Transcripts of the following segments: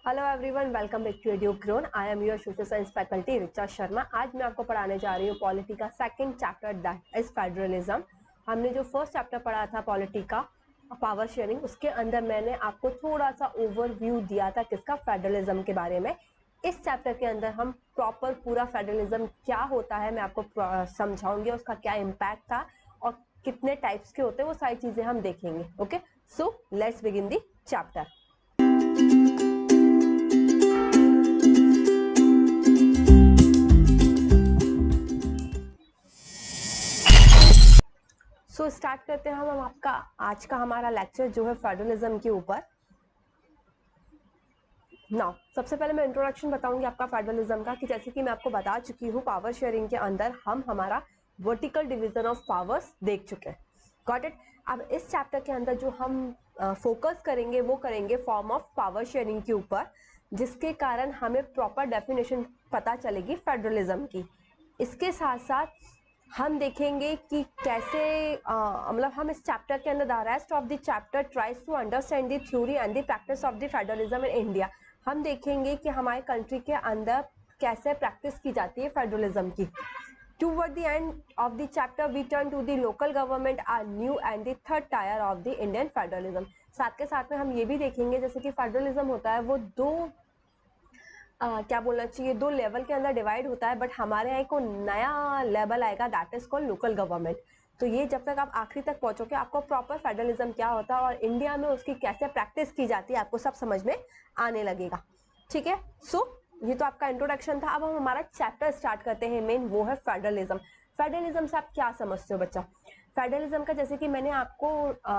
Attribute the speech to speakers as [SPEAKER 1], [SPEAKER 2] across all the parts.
[SPEAKER 1] Hello everyone, welcome back to EduGrown. I am your social science faculty Richa Sharma. आज मैं आपको पढ़ाने जा रही हूँ पॉलिटी का second chapter, that is federalism. हमने जो फर्स्ट चैप्टर पढ़ा था पॉलिटी का पावर शेयरिंग, उसके अंदर मैंने आपको थोड़ा सा ओवरव्यू दिया था किसका, फेडरलिज्म के बारे में। इस चैप्टर के अंदर हम प्रॉपर पूरा फेडरलिज्म क्या होता है मैं आपको समझाऊंगी, उसका क्या इम्पैक्ट था और कितने टाइप्स के होते हैं, वो सारी चीजें हम देखेंगे। Okay, so let's begin the chapter. So start करते हैं हम आपका आज का हमारा लेक्चर जो है फेडरलिज्म के ऊपर। नाउ सबसे पहले मैं इंट्रोडक्शन बताऊंगी आपका फेडरलिज्म का, कि जैसे कि मैं आपको बता चुकी हूँ पावर शेयरिंग के अंदर हम हमारा वर्टिकल डिवीजन ऑफ पावर्स देख चुके हैं। Got it. अब इस चैप्टर के अंदर जो हम फोकस करेंगे वो करेंगे फॉर्म ऑफ पावर शेयरिंग के ऊपर, जिसके कारण हमें प्रॉपर डेफिनेशन पता चलेगी फेडरलिज्म की। इसके साथ साथ हम देखेंगे कि कैसे मतलब हम इस चैप्टर के अंदर the rest of the chapter tries to understand the theory and the practice of the federalism in India. हम देखेंगे कि हमारे कंट्री के अंदर कैसे प्रैक्टिस की जाती है फेडरलिज्म की। Toward the end of the chapter, we turn to the local government, are new and the third tier of the Indian federalism। साथ के साथ में हम ये भी देखेंगे जैसे कि फेडरलिज्म होता है वो दो क्या बोलना चाहिए, दो लेवल के अंदर डिवाइड होता है, बट हमारे यहाँ को नया लेवल आएगा that is called local government. तो ये जब तक आप आखिरी तक पहुंचोगे आपको प्रॉपर फेडरलिज्म क्या होता है और इंडिया में उसकी कैसे प्रैक्टिस की जाती है आपको सब समझ में आने लगेगा। ठीक है, सो ये तो आपका इंट्रोडक्शन था। अब हम हमारा चैप्टर स्टार्ट करते हैं, मेन वो है फेडरलिज्म। फेडरलिज्म से आप क्या समझते हो बच्चा? फेडरलिज्म का जैसे कि मैंने आपको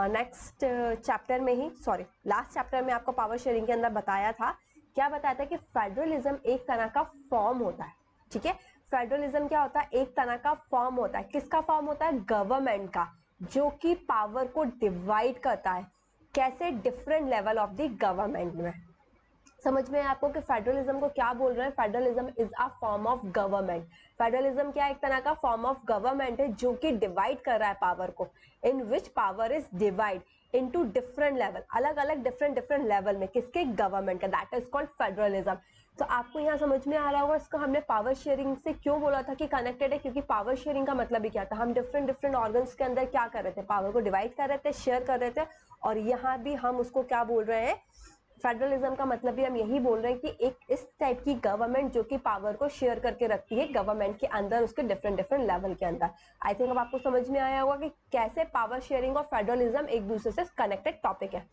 [SPEAKER 1] नेक्स्ट चैप्टर में ही, सॉरी लास्ट चैप्टर में आपको पावर शेयरिंग के अंदर बताया था। क्या बताया था कि फेडरलिज्म एक तरह का फॉर्म होता है। ठीक है, फेडरलिज्म क्या होता है, एक तरह का फॉर्म होता है। किसका फॉर्म होता है? गवर्नमेंट का, जो कि पावर को डिवाइड करता है। कैसे? Different level of the government में। समझ में आपको कि फेडरलिज्म को क्या बोल रहे हैं? Federalism is a form of government. Federalism क्या, एक तरह का फॉर्म ऑफ गवर्नमेंट है जो कि डिवाइड कर रहा है पावर को, in which power is divide into different level, अलग अलग डिफरेंट लेवल में। किसके? गवर्नमेंट का। That is called federalism. तो आपको यहाँ समझ में आ रहा होगा इसको हमने पावर शेयरिंग से क्यों बोला था कि कनेक्टेड है, क्योंकि पावर शेयरिंग का मतलब ही क्या था, हम डिफरेंट ऑर्गन्स के अंदर क्या कर रहे थे, पावर को डिवाइड कर रहे थे, शेयर कर रहे थे। और यहाँ भी हम उसको क्या बोल रहे हैं, फेडरलिज्म का मतलब भी हम यही बोल रहे हैं कि एक इस टाइप की गवर्नमेंट जो कि पावर को शेयर करके रखती है गवर्नमेंट के अंदर, उसके डिफरेंट लेवल के अंदर। आई थिंक अब आपको समझ में आया होगा कि कैसे पावर शेयरिंग और फेडरलिज्म एक दूसरे से कनेक्टेड टॉपिक है।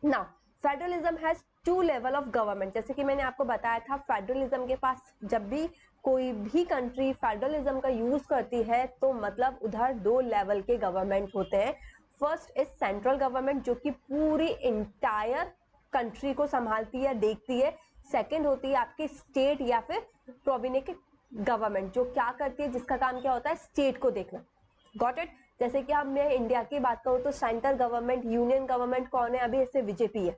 [SPEAKER 1] Now federalism has two level of government. जैसे कि मैंने आपको बताया था, फेडरलिज्म के पास जब भी कोई भी कंट्री फेडरलिज्म का यूज करती है तो मतलब उधर दो लेवल के गवर्नमेंट होते हैं। फर्स्ट इज सेंट्रल गवर्नमेंट जो कि पूरी इंटायर कंट्री को संभालती है, देखती है। सेकंड होती है आपकी स्टेट या फिर प्रोविनिक गवर्नमेंट, जो क्या करती है, जिसका काम क्या होता है, स्टेट को देखना। Got it. जैसे कि अब मैं इंडिया की बात करूं तो सेंट्रल गवर्नमेंट, यूनियन गवर्नमेंट कौन है अभी, इससे बीजेपी है,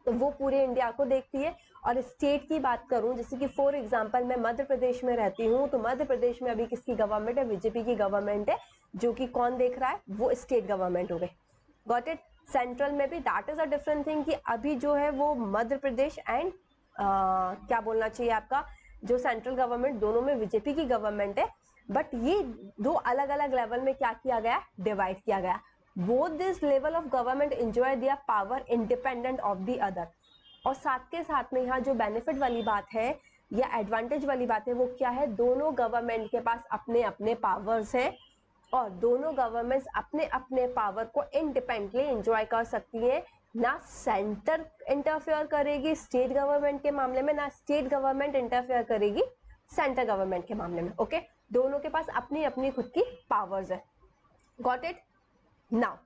[SPEAKER 1] तो वो पूरे इंडिया को देखती है। और स्टेट की बात करूं, जैसे कि फॉर एग्जांपल मैं मध्य प्रदेश में रहती हूं, तो मध्य प्रदेश में अभी किसकी गवर्नमेंट है? बीजेपी की गवर्नमेंट है, जो कि कौन देख रहा है, वो स्टेट गवर्नमेंट हो गई। Got it. सेंट्रल में भी that is a different thing कि अभी जो है वो मध्य प्रदेश एंड क्या बोलना चाहिए आपका, जो सेंट्रल गवर्नमेंट, दोनों में बीजेपी की गवर्नमेंट है, बट ये दो अलग अलग लेवल में क्या किया गया, डिवाइड किया गया। Both this level of government enjoy their power independent of the other. और साथ के साथ में यहाँ जो बेनिफिट वाली बात है या एडवांटेज वाली बात है वो क्या है, दोनों गवर्नमेंट के पास अपने अपने पावर्स हैं और दोनों गवर्नमेंट्स अपने अपने पावर को इंडिपेंडेंटली एंजॉय कर सकती है। ना सेंटर इंटरफेयर करेगी स्टेट गवर्नमेंट के मामले में, ना स्टेट गवर्नमेंट इंटरफेयर करेगी सेंटर गवर्नमेंट के मामले में। ओके, दोनों के पास अपनी अपनी खुद की पावर्स है। Got it. नाउ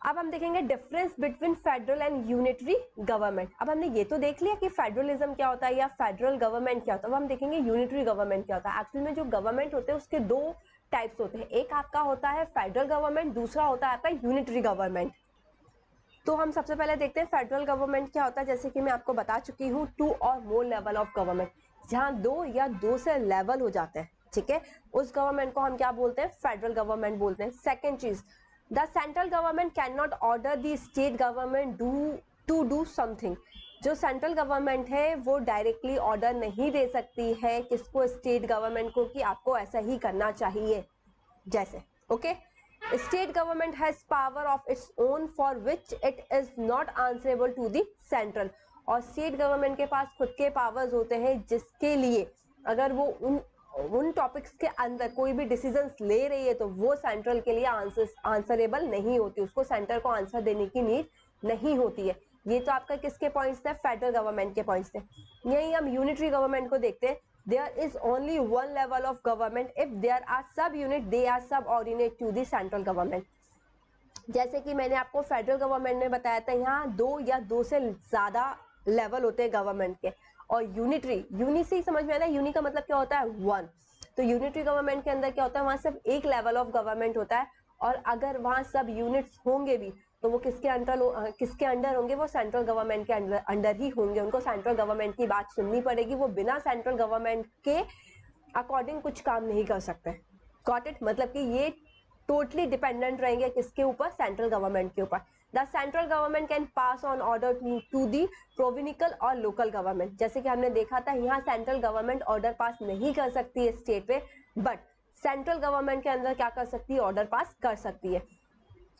[SPEAKER 1] अब हम देखेंगे difference between federal and unitary government. अब हमने ये तो देख लिया कि फेडरलिज्म क्या होता है या फेडरल गवर्नमेंट क्या होता है। अब हम देखेंगे यूनिटरी गवर्नमेंट क्या होता है। एक्चुअली में जो गवर्नमेंट होते हैं उसके दो टाइप्स होते हैं, एक आपका होता है फेडरल गवर्नमेंट, दूसरा होता है आपका यूनिटरी गवर्नमेंट। तो हम सबसे पहले देखते हैं फेडरल गवर्नमेंट क्या होता है। जैसे कि मैं आपको बता चुकी हूँ, टू और मोर लेवल ऑफ गवर्नमेंट, जहाँ दो या दो से लेवल हो जाते हैं। ठीक है, उस गवर्नमेंट को हम क्या बोलते हैं, फेडरल गवर्नमेंट बोलते हैं। सेकेंड चीज, the central government can not order the state government to do something. जो सेंट्रल गवर्नमेंट है वो डायरेक्टली ऑर्डर नहीं दे सकती है किसको, स्टेट गवर्नमेंट को, कि आपको ऐसा ही करना चाहिए जैसे। Okay, state government has power of its own for which it is not answerable to the central. और स्टेट गवर्नमेंट के पास खुद के पावर्स होते हैं जिसके लिए अगर वो उन टॉपिक्स के अंदर कोई भी डिसीजंस ले रही है तो वो सेंट्रल के लिए आंसरेबल नहीं होती, उसको सेंटर को आंसर देने की नीड नहीं होती है। ये तो आपका किसके पॉइंट्स थे, फेडरल गवर्नमेंट के पॉइंट्स थे। यही हम यूनिटरी गवर्नमेंट को देखते हैं, there is only one level of government, if there are sub unit they are subordinate to the central government. जैसे कि मैंने आपको फेडरल गवर्नमेंट में बताया था, यहाँ 2 या 2 से ज्यादा लेवल होते हैं गवर्नमेंट के। और यूनी से ही समझ में आता है, यूनी का मतलब क्या होता है, 1। तो यूनिटरी गवर्नमेंट के अंदर क्या होता है, वहां सिर्फ एक लेवल ऑफ गवर्नमेंट होता है, और अगर वहां सब यूनिट्स होंगे भी तो वो किसके अंडर होंगे, वो सेंट्रल गवर्नमेंट के अंडर ही होंगे। उनको सेंट्रल गवर्नमेंट की बात सुननी पड़ेगी, वो बिना सेंट्रल गवर्नमेंट के अकॉर्डिंग कुछ काम नहीं कर सकते। गॉट इट, मतलब कि ये टोटली डिपेंडेंट रहेंगे किसके ऊपर, सेंट्रल गवर्नमेंट के ऊपर। The central government can pass on order to the provincial और लोकल गवर्नमेंट। जैसे कि हमने देखा था, यहाँ सेंट्रल गवर्नमेंट ऑर्डर पास नहीं कर सकती है स्टेट पे, बट सेंट्रल गवर्नमेंट के अंदर क्या कर सकती है, ऑर्डर पास कर सकती है।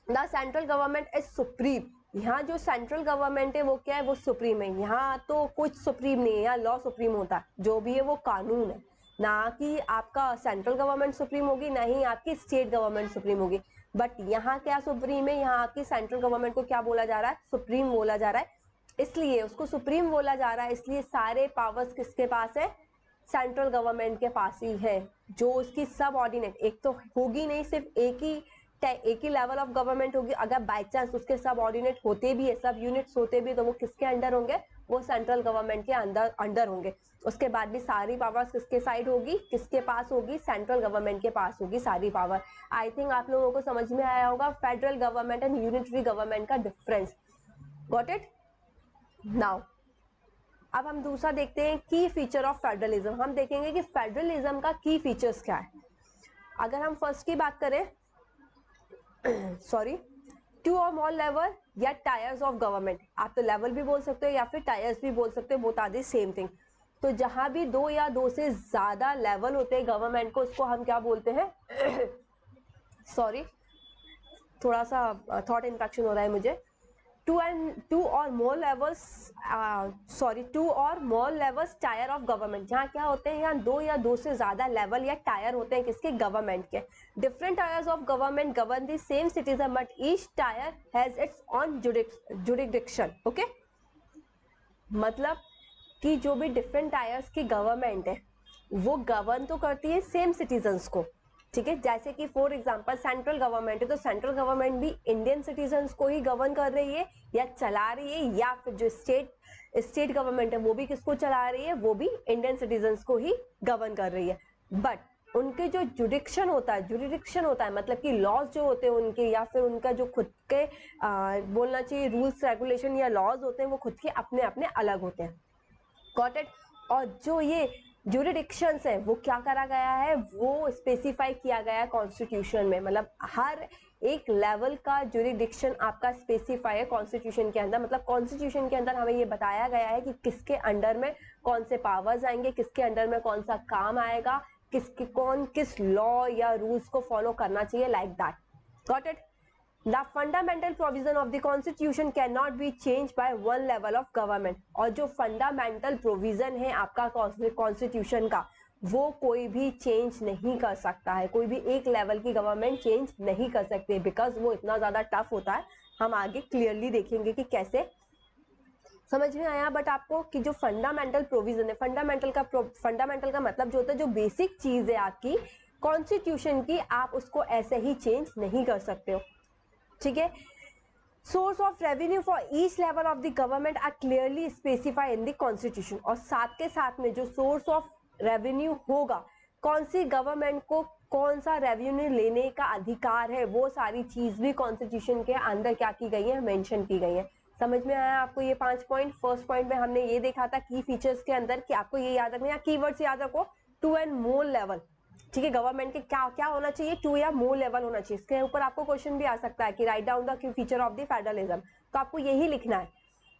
[SPEAKER 1] The central government is supreme. यहाँ जो सेंट्रल गवर्नमेंट है वो क्या है, वो सुप्रीम है। यहाँ तो कुछ सुप्रीम नहीं है, यहाँ लॉ सुप्रीम होता है, जो भी है वो कानून है। ना कि आपका सेंट्रल गवर्नमेंट सुप्रीम होगी, ना ही आपकी स्टेट गवर्नमेंट सुप्रीम होगी। बट यहाँ क्या सुप्रीम है, यहाँ आपकी सेंट्रल गवर्नमेंट को क्या बोला जा रहा है, सुप्रीम बोला जा रहा है। इसलिए उसको सुप्रीम बोला जा रहा है, इसलिए सारे पावर्स किसके पास है, सेंट्रल गवर्नमेंट के पास ही है। जो उसकी सब ऑर्डिनेट, एक तो होगी नहीं, सिर्फ एक ही लेवल ऑफ गवर्नमेंट होगी। अगर बाई चांस उसके सब ऑर्डिनेट होते भी है, सब यूनिट्स होते भी, तो वो किसके अंडर होंगे, वो सेंट्रल गवर्नमेंट के अंडर होंगे। उसके बाद भी सारी पावर्स किसके साइड होगी, किसके पास होगी, सेंट्रल गवर्नमेंट के पास होगी सारी पावर। आई थिंक आप लोगों को समझ में आया होगा federal government and unitary government का डिफरेंस। Got it. नाउ अब हम दूसरा देखते हैं, की फीचर ऑफ फेडरलिज्म। हम देखेंगे कि फेडरलिज्म का की फीचर्स क्या है। अगर हम फर्स्ट की बात करें, सॉरी, 2 और मोर लेवल या टायर्स ऑफ गवर्नमेंट, आप तो लेवल भी बोल सकते हो या फिर टायर्स भी बोल सकते हो, both are the same thing. तो जहां भी 2 या 2 से ज्यादा लेवल होते हैं गवर्नमेंट को, उसको हम क्या बोलते हैं सॉरी, थोड़ा सा थॉट इन्फेक्शन हो रहा है मुझे। 2 और मोर लेवल्स टायर ऑफ गवर्नमेंट, जहाँ क्या होते हैं, यहाँ 2 या 2 से ज्यादा लेवल या टायर होते हैं किसके, गवर्नमेंट के। Different tyres of government govern the same citizen but each tyre has its on jurisdiction. Okay, मतलब कि जो भी डिफरेंट टायर्स की गवर्नमेंट है वो गवर्न तो करती है सेम सिटीजन्स को, ठीक है। जैसे कि फॉर एग्जांपल सेंट्रल गवर्नमेंट है, तो सेंट्रल गवर्नमेंट भी इंडियन सिटीजन्स को ही गवर्न कर रही है या चला रही है, या फिर जो स्टेट गवर्नमेंट है वो भी किसको चला रही है, वो भी इंडियन सिटीजन्स को ही गवर्न कर रही है। बट उनके जो जुडिक्शन होता है मतलब कि लॉज जो होते हैं उनके, या फिर उनका जो खुद के बोलना चाहिए रूल्स रेगुलेशन या लॉज होते हैं, वो खुद के अपने अपने अलग होते हैं। Got it. और जो ये जुरिडिक्शंस है वो क्या करा गया है, वो स्पेसिफाई किया गया है कॉन्स्टिट्यूशन में। मतलब हर एक लेवल का जुरिडिक्शन आपका स्पेसिफाई है कॉन्स्टिट्यूशन के अंदर। मतलब कॉन्स्टिट्यूशन के अंदर हमें ये बताया गया है कि किसके अंडर में कौन से पावर्स आएंगे, किसके अंडर में कौन सा काम आएगा, कौन किस लॉ या रूल्स को फॉलो करना चाहिए, like that. Got it. The fundamental provision of the constitution cannot be changed by one level of government। और जो fundamental provision है आपका constitution का, वो कोई भी change नहीं कर सकता है, कोई भी एक level की government change नहीं कर सकती, because वो इतना ज़्यादा tough होता है। हम आगे clearly देखेंगे कि कैसे। समझ में आया बट आपको कि जो फंडामेंटल प्रोविजन है, फंडामेंटल का मतलब जो होता है, जो बेसिक चीज है आपकी कॉन्स्टिट्यूशन की, आप उसको ऐसे ही चेंज नहीं कर सकते हो, ठीक है। Source of revenue for each level of the government are clearly specify in the constitution. और साथ के साथ में जो सोर्स ऑफ रेवेन्यू होगा, कौन सी गवर्नमेंट को कौन सा रेवेन्यू लेने का अधिकार है, वो सारी चीज भी कॉन्स्टिट्यूशन के अंदर क्या की गई है, मेंशन की गई है। समझ में आया आपको ये 5 पॉइंट। फर्स्ट पॉइंट में हमने ये देखा था की फीचर्स के अंदर कि आपको ये याद रखना है, कीवर्ड्स याद रखो, 2 एंड मोर लेवल, ठीक है। गवर्नमेंट के क्या क्या होना चाहिए, 2 या मोर लेवल होना चाहिए। इसके ऊपर आपको क्वेश्चन भी आ सकता है कि write down the feature of the federalism, तो आपको यही लिखना है।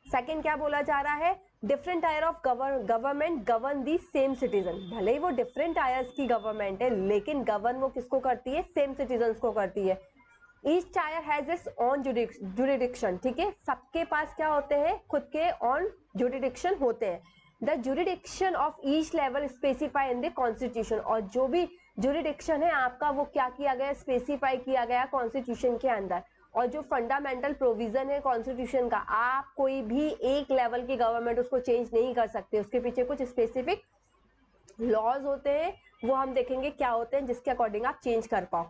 [SPEAKER 1] सेकंड क्या बोला जा रहा है, different tyre of government govern the same citizen, भले ही वो डिफरेंट टायर्स की गवर्नमेंट है लेकिन गवर्न वो किसको करती है, सेम सिटीजन को करती है। Each tyre has its on jurisdiction, ठीक है, सबके पास क्या होते हैं, खुद के ऑन जुरिडिक्शन होते हैं। The jurisdiction of each level specify in the constitution, और जो भी जुरिडिक्शन है आपका वो क्या किया गया, स्पेसिफाई किया गया कॉन्स्टिट्यूशन के अंदर। और जो फंडामेंटल प्रोविजन है कॉन्स्टिट्यूशन का, आप कोई भी एक लेवल की गवर्नमेंट उसको चेंज नहीं कर सकते, उसके पीछे कुछ स्पेसिफिक लॉज होते हैं, वो हम देखेंगे क्या होते हैं जिसके अकॉर्डिंग आप चेंज कर पाओ।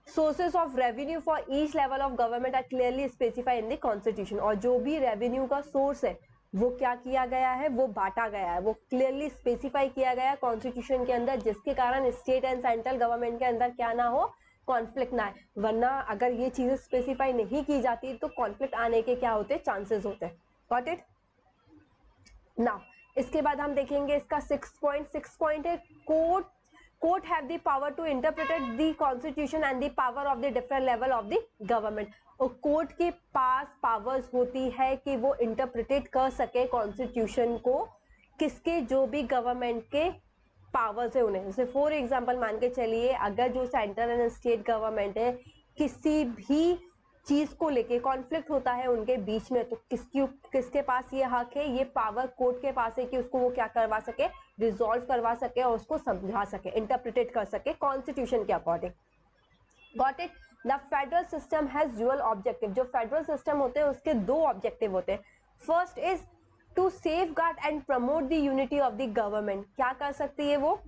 [SPEAKER 1] Sources of revenue for each level of government are clearly specify in the constitution, और जो भी रेवेन्यू का सोर्स है वो क्या किया गया है, वो बांटा गया है, वो क्लियरली स्पेसिफाई किया गया है कॉन्स्टिट्यूशन के अंदर, जिसके कारण स्टेट एंड सेंट्रल गवर्नमेंट के अंदर क्या ना हो, कॉन्फ्लिक्ट ना है। वरना अगर ये चीजें स्पेसिफाई नहीं की जाती तो कॉन्फ्लिक्ट आने के क्या होते, चांसेस होते हैं। Got it now. इसके बाद हम देखेंगे इसका 6 पॉइंट है, court have the power to interpret the constitution and the power of the different level of the government, और कोर्ट के पास पावर्स होती है कि वो इंटरप्रिटेट कर सके कॉन्स्टिट्यूशन को, किसके, जो भी गवर्नमेंट के पावर्स है उन्हें। जैसे फॉर एग्जांपल मान के चलिए, अगर जो सेंट्रल एंड स्टेट गवर्नमेंट है किसी भी चीज को लेके कॉन्फ्लिक्ट होता है उनके बीच में, तो किसके पास ये हक है, ये पावर कोर्ट के पास है कि उसको वो क्या करवा सके, रिजॉल्व करवा सके और उसको समझा सके, इंटरप्रिटेट कर सके कॉन्स्टिट्यूशन के according. Got it. The federal system has dual objective, जो फेडरल सिस्टम होते हैं उसके दो ऑब्जेक्टिव होते हैं। First is to safeguard and promote the unity of the government, क्या कर सकती है वो,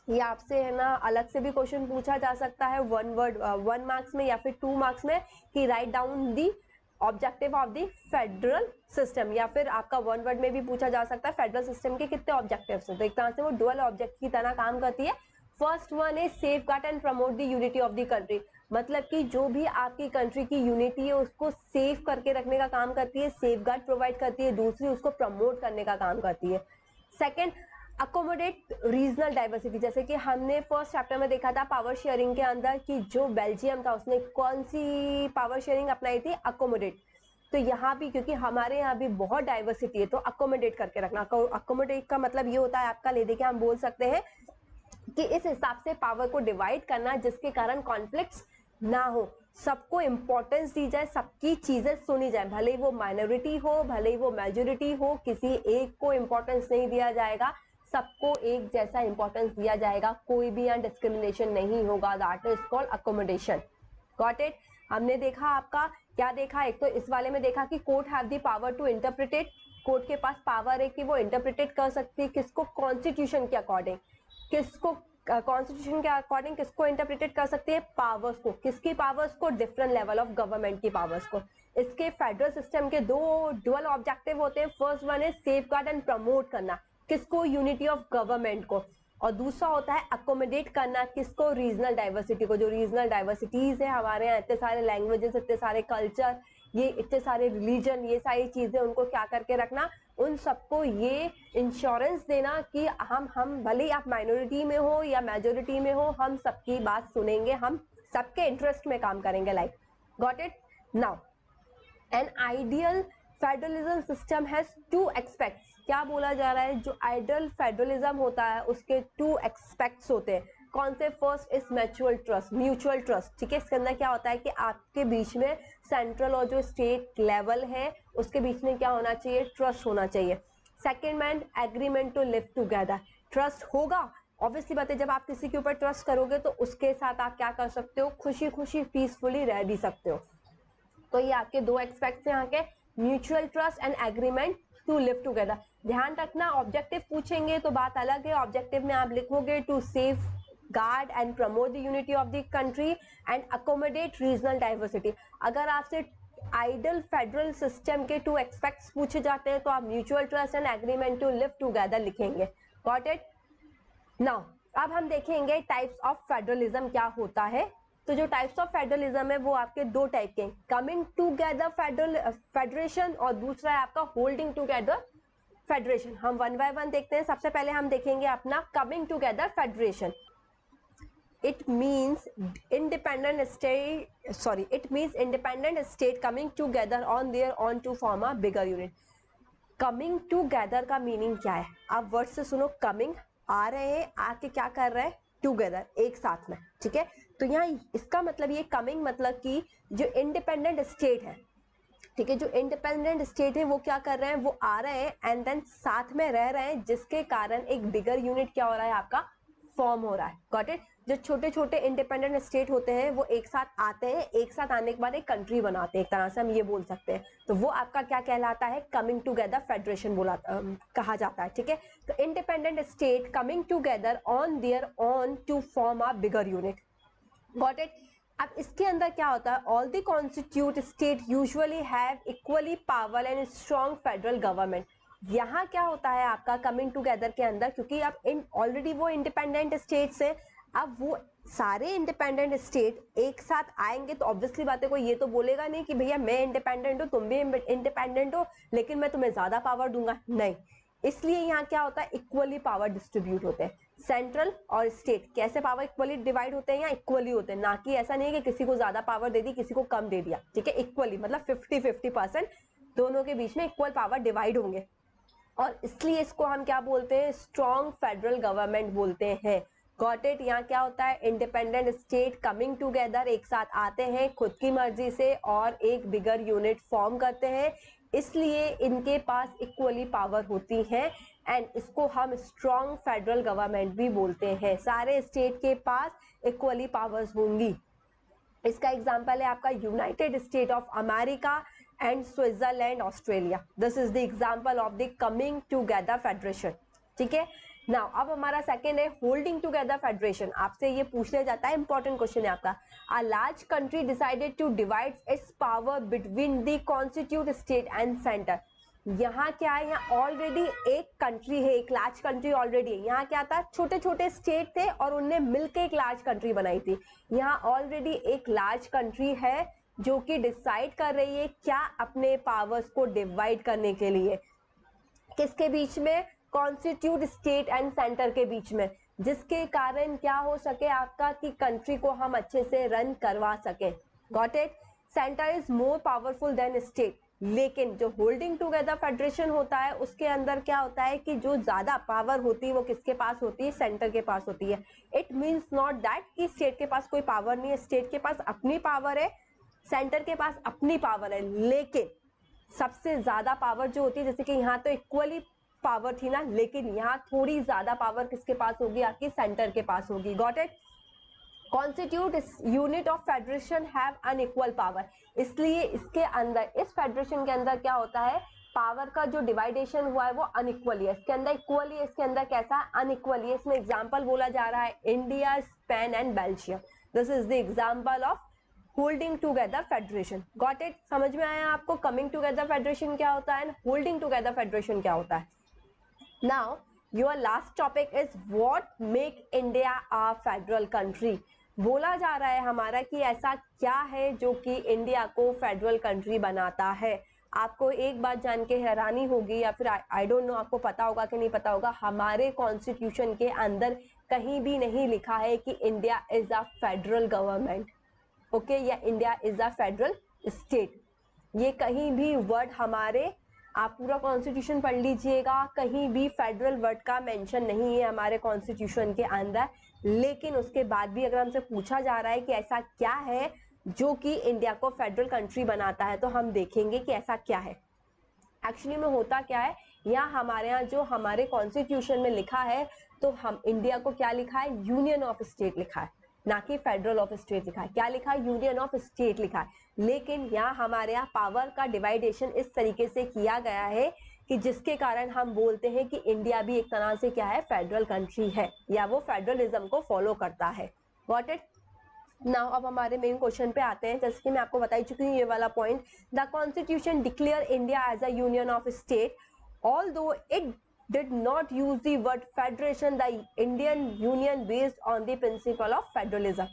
[SPEAKER 1] ये आपसे है ना अलग से भी क्वेश्चन पूछा जा सकता है 1 मार्क्स में या फिर 2 मार्क्स में, कि write down the objective of the federal system, या फिर आपका 1 वर्ड में भी पूछा जा सकता है फेडरल सिस्टम के कितने ऑब्जेक्टिव्स हैं, तो एक तरह से वो डुअल ऑब्जेक्ट की तरह काम करती है। फर्स्ट वन है safe guard and promote the unity of the country, मतलब कि जो भी आपकी कंट्री की यूनिटी है उसको सेफ करके रखने का काम करती है, सेफ गार्ड प्रोवाइड करती है, दूसरी उसको प्रमोट करने का काम करती है। सेकेंड, अकोमोडेट रीजनल डाइवर्सिटी, जैसे कि हमने फर्स्ट चैप्टर में देखा था पावर शेयरिंग के अंदर कि जो बेल्जियम था उसने कौन सी पावर शेयरिंग अपनाई थी, अकोमोडेट। तो यहाँ भी क्योंकि हमारे यहाँ भी बहुत डाइवर्सिटी है तो अकोमोडेट करके रखना। अकोमोडेट का मतलब ये होता है आपका, ले देके हम बोल सकते हैं कि इस हिसाब से पावर को डिवाइड करना जिसके कारण कॉन्फ्लिक्ट्स ना हो, सबको इंपॉर्टेंस दी जाए, सबकी चीजें सुनी जाए, भले ही वो माइनॉरिटी हो भले ही वो मेजोरिटी हो, किसी एक को इंपॉर्टेंस नहीं दिया जाएगा, सबको एक जैसा इंपॉर्टेंस दिया जाएगा, कोई भी यहाँ डिस्क्रिमिनेशन नहीं होगा, that is called accommodation. Got it. हमने देखा आपका क्या देखा, एक तो इस वाले में देखा कि court have the power to interpret, court के पास पावर है कि वो इंटरप्रिटेट कर सकती है किसको, कॉन्स्टिट्यूशन के अकॉर्डिंग, किसको कॉन्स्टिट्यूशन के अकॉर्डिंग किसको इंटरप्रिटेट कर सकती है, पावर्स को, किसकी पावर्स को, डिफरेंट लेवल ऑफ गवर्नमेंट की पावर्स को। इसके फेडरल सिस्टम के दो डुअल ऑब्जेक्टिव होते हैं, फर्स्ट वन है सेफगार्ड एंड प्रमोट करना, किसको, यूनिटी ऑफ गवर्नमेंट को, और दूसरा होता है अकोमोडेट करना, किसको, रीजनल डाइवर्सिटी को। जो रीजनल डाइवर्सिटीज है हमारे यहाँ, इतने सारे लैंग्वेजेस, इतने सारे कल्चर, ये इतने सारे रिलीजन, ये सारी चीजें उनको क्या करके रखना, उन सबको ये इंश्योरेंस देना कि हम भले ही आप माइनॉरिटी में हो या मेजोरिटी में हो, हम सबकी बात सुनेंगे, हम सबके इंटरेस्ट में काम करेंगे, like. Got it now. An ideal federalism system has 2 aspects, क्या बोला जा रहा है, जो आइडियल फेडरलिज्म होता है उसके 2 एस्पेक्ट्स होते हैं। कौन से, फर्स्ट इज म्यूचुअल ट्रस्ट, ठीक है, इसके अंदर क्या होता है कि आपके बीच में सेंट्रल और जो स्टेट लेवल है उसके बीच में क्या होना चाहिए, ट्रस्ट होना चाहिए। Second main agreement to live together, trust होगा, ऑब्वियसली बात है, जब आप किसी के ऊपर ट्रस्ट करोगे तो उसके साथ आप क्या कर सकते हो, खुशी खुशी पीसफुली रह भी सकते हो। तो ये आपके 2 एस्पेक्ट्स हैं यहाँ के, mutual trust and agreement to live together. ध्यान रखना ऑब्जेक्टिव पूछेंगे तो बात अलग है, ऑब्जेक्टिव में आप लिखोगे to safeguard and promote the unity of the country and accommodate regional diversity. अगर आपसे आइडियल फेडरल सिस्टम के 2 एस्पेक्ट्स पूछे जाते हैं तो आप mutual trust and agreement to live together लिखेंगे। Got it now. अब हम देखेंगे टाइप्स ऑफ फेडरलिज्म क्या होता है। तो जो टाइप्स ऑफ फेडरलिज्म है वो आपके 2 टाइप के, कमिंग टूगेदर फेडरेशन और दूसरा है आपका होल्डिंग टूगेदर फेडरेशन। हम 1 बाय 1 देखते हैं। सबसे पहले हम देखेंगे अपना coming together federation. it means independent state coming together on their own to form a bigger unit। Coming together का मीनिंग क्या है? आप वर्ड से सुनो, कमिंग, आ रहे हैं, आके क्या कर रहे हैं? टूगेदर, एक साथ में, ठीक है। तो यहाँ इसका मतलब ये कमिंग मतलब कि जो इंडिपेंडेंट स्टेट है, ठीक है, जो इंडिपेंडेंट स्टेट है वो क्या कर रहे हैं? वो आ रहे हैं एंड देन साथ में रह रहे हैं, जिसके कारण एक बिगर यूनिट क्या हो रहा है? आपका फॉर्म हो रहा है। Got it? जो छोटे छोटे इंडिपेंडेंट स्टेट होते हैं वो एक साथ आते हैं, एक साथ आने के बाद एक कंट्री बनाते हैं, एक तरह से हम ये बोल सकते हैं। तो वो आपका क्या कहलाता है? कमिंग टूगेदर फेडरेशन बोला कहा जाता है, ठीक है। तो independent state coming together on their own to form a bigger unit. Got it? अब इसके अंदर क्या होता है? All the constitute state usually have equally power and strong federal government. यहाँ क्या होता है आपका कमिंग टुगेदर के अंदर, क्योंकि अब ऑलरेडी वो इंडिपेंडेंट स्टेट्स है, अब वो सारे इंडिपेंडेंट स्टेट एक साथ आएंगे तो ऑब्वियसली बात है, कोई ये तो बोलेगा नहीं कि भैया मैं इंडिपेंडेंट हूँ, तुम भी इंडिपेंडेंट हो, लेकिन मैं तुम्हें ज्यादा पावर दूंगा, नहीं। इसलिए यहाँ क्या होता है? इक्वली पावर डिस्ट्रीब्यूट होते हैं। सेंट्रल और स्टेट कैसे पावर इक्वली डिवाइड होते हैं? या इक्वली होते हैं, ना कि ऐसा नहीं है कि किसी को ज्यादा पावर दे दी, किसी को कम दे दिया, ठीक है। इक्वली मतलब 50-50% दोनों के बीच में इक्वल पावर डिवाइड होंगे, और इसलिए इसको हम क्या बोलते हैं? स्ट्रॉन्ग फेडरल गवर्नमेंट बोलते हैं। Got it? यहाँ क्या होता है? इंडिपेंडेंट स्टेट कमिंग टुगेदर, एक साथ आते हैं खुद की मर्जी से और एक बिगर यूनिट फॉर्म करते हैं, इसलिए इनके पास इक्वली पावर होती है एंड इसको हम स्ट्रॉन्ग फेडरल गवर्नमेंट भी बोलते हैं। सारे स्टेट के पास इक्वली पावर्स होंगी। इसका एग्जाम्पल है आपका United state of America and Switzerland, Australia. This is the example of the coming together federation, ठीक है। नाउ अब हमारा सेकेंड है होल्डिंग टुगेदर फेडरेशन। आपसे ये पूछ लिया जाता है, इंपॉर्टेंट क्वेश्चन है आपका। A large country decided to divide its power between the constitute state and centre. यहाँ क्या है? यहाँ ऑलरेडी एक कंट्री है, एक लार्ज कंट्री ऑलरेडी है। यहाँ क्या था? छोटे छोटे स्टेट थे और उनने मिलकर एक लार्ज कंट्री बनाई थी। यहाँ ऑलरेडी एक लार्ज कंट्री है जो कि डिसाइड कर रही है क्या? अपने पावर्स को डिवाइड करने के लिए किसके बीच में? कॉन्स्टिट्यूट स्टेट एंड सेंटर के बीच में, जिसके कारण क्या हो सके आपका कि कंट्री को हम अच्छे से रन करवा सके। Got it? Centre is more powerful than state, लेकिन जो होल्डिंग टुगेदर फेडरेशन होता है उसके अंदर क्या होता है कि जो ज्यादा पावर होती है वो किसके पास होती है? सेंटर के पास होती है। इट मीन्स नॉट दैट कि स्टेट के पास कोई पावर नहीं है, स्टेट के पास अपनी पावर है, सेंटर के पास अपनी पावर है, लेकिन सबसे ज्यादा पावर जो होती है, जैसे कि यहाँ तो इक्वली पावर थी ना, लेकिन यहाँ थोड़ी ज्यादा पावर किसके पास होगी? आपकी सेंटर के पास होगी। Got it? Constitute unit of federation have unequal power, इसलिए इसके अंदर, इस फेडरेशन के अंदर क्या होता है? पावर का जो डिवाइडेशन हुआ है वो अनइक्वली है, इसके अंदर इक्वली है, इसके अंदर कैसा? अनइक्वली है। इसमें एग्जाम्पल बोला जा रहा है India, Spain and Belgium. This is the example of holding together federation. Got it? समझ में आया आपको कमिंग टुगेदर फेडरेशन क्या होता है, होल्डिंग टुगेदर फेडरेशन क्या होता है? Now your last topic is what make India a federal country. बोला जा रहा है हमारा कि ऐसा क्या है जो कि इंडिया को फेडरल कंट्री बनाता है। आपको एक बात जान के हैरानी होगी, या फिर आई डोंट नो आपको पता होगा कि नहीं पता होगा, हमारे कॉन्स्टिट्यूशन के अंदर कहीं भी नहीं लिखा है कि India is a federal government, okay, या India is a federal state. ये कहीं भी वर्ड हमारे, आप पूरा कॉन्स्टिट्यूशन पढ़ लीजिएगा, कहीं भी फेडरल वर्ड का मेंशन नहीं है हमारे कॉन्स्टिट्यूशन के अंदर। लेकिन उसके बाद भी अगर हमसे पूछा जा रहा है कि ऐसा क्या है जो कि इंडिया को फेडरल कंट्री बनाता है, तो हम देखेंगे कि ऐसा क्या है। एक्चुअली में होता क्या है, यहाँ हमारे यहाँ जो हमारे कॉन्स्टिट्यूशन में लिखा है, तो हम इंडिया को क्या लिखा है? यूनियन ऑफ स्टेट लिखा है, ना कि फेडरल ऑफ स्टेट लिखा है। क्या लिखा है? यूनियन ऑफ स्टेट लिखा है। लेकिन यहाँ हमारे यहाँ पावर का डिवाइडेशन इस तरीके से किया गया है कि जिसके कारण हम बोलते हैं कि इंडिया भी एक तरह से क्या है? फेडरल कंट्री है, या वो फेडरलिज्म को फॉलो करता है। Got it? नाउ अब हमारे मेन क्वेश्चन पे आते हैं। जैसे कि मैं आपको बता ही चुकी हूँ ये वाला point, the constitution declare India as a union of state, although it did not use the word federation, the Indian Union based on the principle of federalism।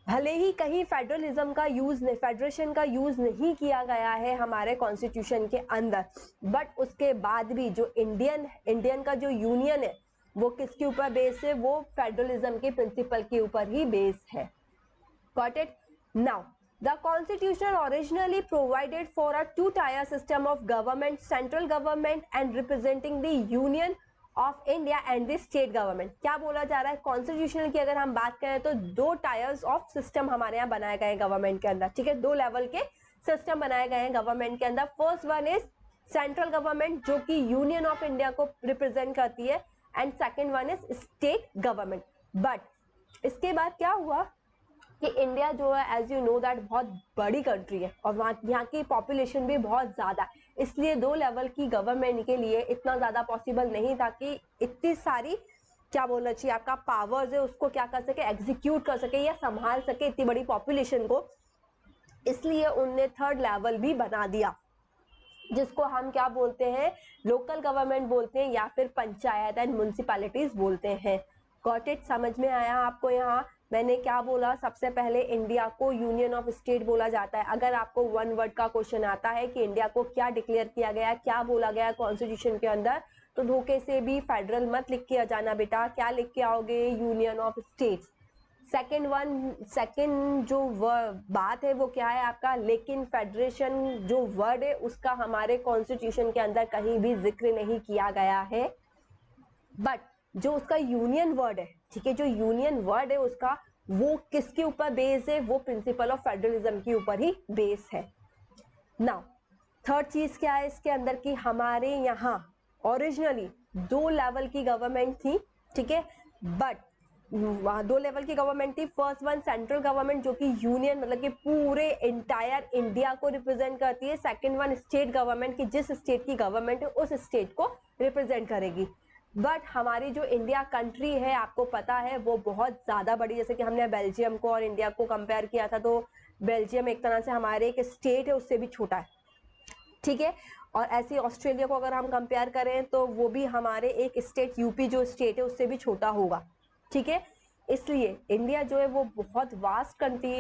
[SPEAKER 1] भले ही कहीं फेडरलिज्म का यूज, फेडरेशन का यूज नहीं किया गया है हमारे constitution के अंदर, बट उसके बाद भी जो इंडियन का जो यूनियन है वो किसके ऊपर बेस है? वो फेडरलिज्म के प्रिंसिपल के ऊपर ही बेस है। Got it? Now The constitution originally provided for a two-tier system of government, central government and representing the union of India and the state government. क्या बोला जा रहा है कॉन्स्टिट्यूशन की अगर हम बात करें तो दो टायर्स ऑफ सिस्टम हमारे यहाँ बनाए गए हैं गवर्नमेंट के अंदर, ठीक है, दो लेवल के सिस्टम बनाए गए हैं गवर्नमेंट के अंदर. First one is central government जो कि यूनियन ऑफ इंडिया को रिप्रेजेंट करती है and second one is state government. But इसके बाद क्या हुआ कि इंडिया जो है एज यू नो दैट बहुत बड़ी कंट्री है और वहाँ यहाँ की पॉपुलेशन भी बहुत ज़्यादा है, इसलिए दो लेवल की गवर्नमेंट के लिए इतना ज़्यादा पॉसिबल नहीं था कि इतनी सारी क्या बोलना चाहिए आपका पावर्स है उसको क्या कर सके, एग्जीक्यूट कर सके या संभाल सके इतनी बड़ी पॉपुलेशन को. इसलिए उनने थर्ड लेवल भी बना दिया जिसको हम क्या बोलते हैं, लोकल गवर्नमेंट बोलते हैं या फिर पंचायत एंड म्युनिसिपैलिटीज बोलते हैं. Got it? समझ में आया आपको? यहाँ मैंने क्या बोला, सबसे पहले इंडिया को यूनियन ऑफ स्टेट बोला जाता है. अगर आपको वन वर्ड का क्वेश्चन आता है कि इंडिया को क्या डिक्लेयर किया गया, क्या बोला गया कॉन्स्टिट्यूशन के अंदर, तो धोखे से भी फेडरल मत लिख के जाना बेटा. क्या लिख के आओगे? Union of states. सेकेंड जो बात है वो क्या है आपका, लेकिन फेडरेशन जो वर्ड है उसका हमारे कॉन्स्टिट्यूशन के अंदर कहीं भी जिक्र नहीं किया गया है. बट जो उसका यूनियन वर्ड है, ठीक है, जो यूनियन वर्ड है उसका वो किसके ऊपर बेस है, वो प्रिंसिपल ऑफ फेडरलिज्म के ऊपर ही बेस है. नाउ थर्ड चीज क्या है इसके अंदर की, हमारे यहाँ ओरिजिनली दो लेवल की गवर्नमेंट थी, ठीक है, बट दो लेवल की गवर्नमेंट थी. फर्स्ट वन सेंट्रल गवर्नमेंट जो कि यूनियन मतलब कि पूरे इंटायर इंडिया को रिप्रेजेंट करती है. सेकंड वन स्टेट गवर्नमेंट की जिस स्टेट की गवर्नमेंट है उस स्टेट को रिप्रेजेंट करेगी. बट हमारी जो इंडिया कंट्री है आपको पता है वो बहुत ज़्यादा बड़ी, जैसे कि हमने बेल्जियम को और इंडिया को कंपेयर किया था तो बेल्जियम एक तरह से हमारे एक स्टेट है उससे भी छोटा है, ठीक है. और ऐसे ऑस्ट्रेलिया को अगर हम कंपेयर करें तो वो भी हमारे एक स्टेट यूपी जो स्टेट है उससे भी छोटा होगा, ठीक है. इसलिए इंडिया जो है वो बहुत वास्ट कंट्री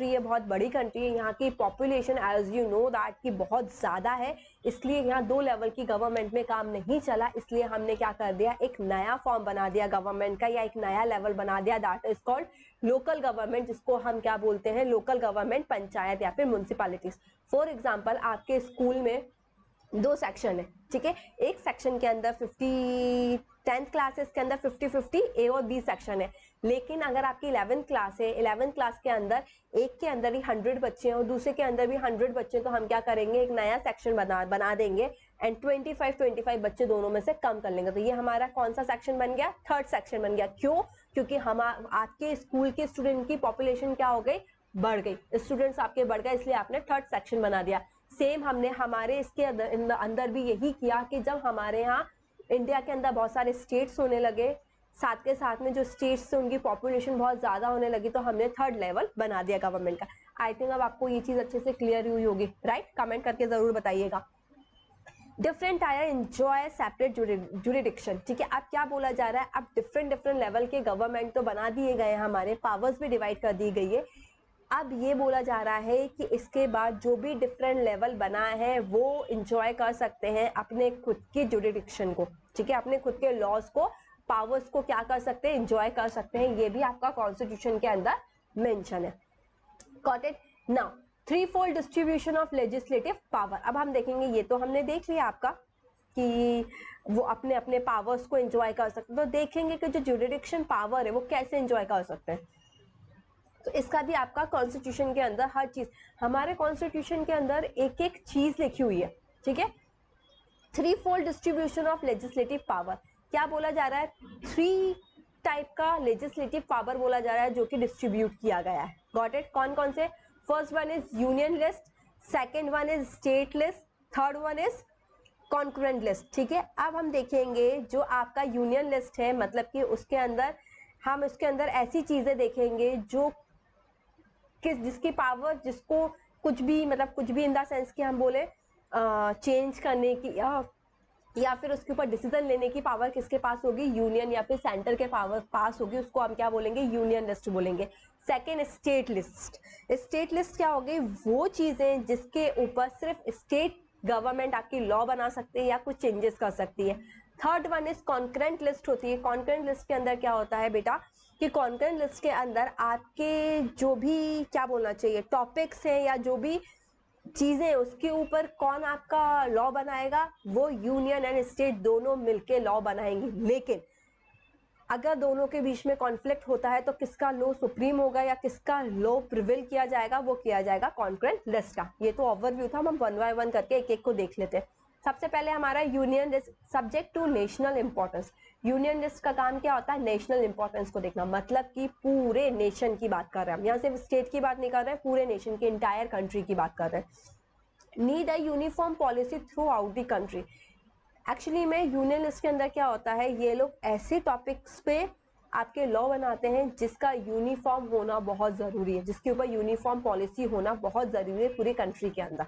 [SPEAKER 1] है, बहुत बड़ी कंट्री है. यहाँ की population as you know that की बहुत ज़्यादा है, इसलिए यहाँ दो लेवल की गवर्नमेंट में काम नहीं चला. इसलिए हमने क्या कर दिया, एक नया फॉर्म बना दिया गवर्नमेंट का या एक नया लेवल बना दिया, that is called local government, जिसको हम क्या बोलते हैं, लोकल गवर्नमेंट, पंचायत या फिर म्युनिसिपैलिटीज. फॉर एग्जाम्पल आपके स्कूल में दो सेक्शन है, ठीक है. एक सेक्शन के अंदर 10th क्लासेस के अंदर 50-50 ए और बी सेक्शन है. लेकिन अगर आपकी 11th क्लास है, 11th क्लास के अंदर एक के अंदर ही 100 बच्चे हैं और दूसरे के अंदर भी 100 बच्चे हैं, तो हम क्या करेंगे, एक नया सेक्शन बना देंगे एंड 25 बच्चे दोनों में से कम कर लेंगे. तो ये हमारा कौन सा सेक्शन बन गया, थर्ड सेक्शन बन गया. क्यों? क्योंकि हम आपके स्कूल के स्टूडेंट की पॉपुलेशन क्या हो गई, बढ़ गई, स्टूडेंट्स आपके बढ़ गए, इसलिए आपने थर्ड सेक्शन बना दिया. सेम हमने हमारे इसके अंदर भी यही किया कि जब हमारे यहाँ इंडिया के अंदर बहुत सारे स्टेट्स होने लगे, साथ के साथ में जो स्टेट्स से उनकी पॉपुलेशन बहुत ज़्यादा होने लगी, तो हमने थर्ड लेवल बना दिया गवर्नमेंट का. आई थिंक अब आपको ये चीज़ अच्छे से क्लियर हुई होगी, राइट? कमेंट करके ज़रूर बताइएगा. Different tyre enjoy separate jurisdiction, ठीक है. अब क्या बोला जा रहा है, अब डिफरेंट लेवल के गवर्नमेंट तो बना दिए गए हैं, हमारे पावर्स भी डिवाइड कर दी गई है. अब ये बोला जा रहा है कि इसके बाद जो भी डिफरेंट लेवल बना है वो इंजॉय कर सकते हैं अपने खुद की जुरिडिक्शन को, ठीक है, अपने खुद के लॉज को, पावर्स को क्या कर सकते हैं, इंजॉय कर सकते हैं. ये भी आपका कॉन्स्टिट्यूशन के अंदर मेंशन है. Got it? Now three fold distribution of legislative power. अब हम देखेंगे, ये तो हमने देख लिया आपका कि वो अपने अपने पावर्स को एंजॉय कर सकते हैं. तो देखेंगे कि जो जुरिडिक्शन पावर है वो कैसे एंजॉय कर सकते हैं. तो इसका भी आपका कॉन्स्टिट्यूशन के अंदर हर चीज, हमारे कॉन्स्टिट्यूशन के अंदर एक एक चीज लिखी हुई है, ठीक है. Three fold distribution of legislative power. क्या बोला जा रहा है, थ्री टाइप का लेजिस्लेटिव पावर बोला जा रहा है जो कि डिस्ट्रीब्यूट किया गया है. Got it? कौन कौन से? First one is union list, second one is state list, third one is concurrent list, ठीक है. अब हम देखेंगे जो आपका यूनियन लिस्ट है, मतलब कि उसके अंदर हम उसके अंदर ऐसी चीजें देखेंगे जो जिसकी पावर, जिसको कुछ भी मतलब कुछ भी इन द सेंस कि हम बोले चेंज करने की या फिर उसके ऊपर डिसीजन लेने की पावर किसके पास होगी, यूनियन या फिर सेंटर के पास होगी, उसको हम क्या बोलेंगे, यूनियन लिस्ट बोलेंगे. Second state list. State list क्या होगी, वो चीजें जिसके ऊपर सिर्फ स्टेट गवर्नमेंट आपकी लॉ बना सकती है या कुछ चेंजेस कर सकती है. Third one is concurrent list होती है. कॉन्करेंट लिस्ट के अंदर क्या होता है बेटा, कि कॉन्करेंट लिस्ट के अंदर आपके जो भी क्या बोलना चाहिए टॉपिक्स हैं या जो भी चीजें उसके ऊपर कौन आपका लॉ बनाएगा, वो यूनियन एंड स्टेट दोनों मिलके लॉ बनाएंगे। लेकिन अगर दोनों के बीच में कॉन्फ्लिक्ट होता है तो किसका लॉ सुप्रीम होगा या किसका लॉ प्रिवेल किया जाएगा, वो किया जाएगा कॉन्करेंट लिस्ट का। ये तो ओवरव्यू था, हम वन बाय वन करके एक एक को देख लेते हैं। सबसे पहले हमारा union list subject to national importance. Union list का काम क्या होता है, नेशनल इंपॉर्टेंस को देखना, मतलब कि पूरे नेशन की बात कर रहे हैं हम, यहाँ सिर्फ स्टेट की बात नहीं कर रहे हैं, पूरे नेशन की इंटायर कंट्री की बात कर रहे हैं। Need a uniform policy through out the country. Actually में यूनियन लिस्ट के अंदर क्या होता है, ये लोग ऐसे टॉपिक्स पे आपके लॉ बनाते हैं जिसका यूनिफॉर्म होना बहुत जरूरी है, जिसके ऊपर यूनिफॉर्म पॉलिसी होना बहुत जरूरी है पूरी कंट्री के अंदर।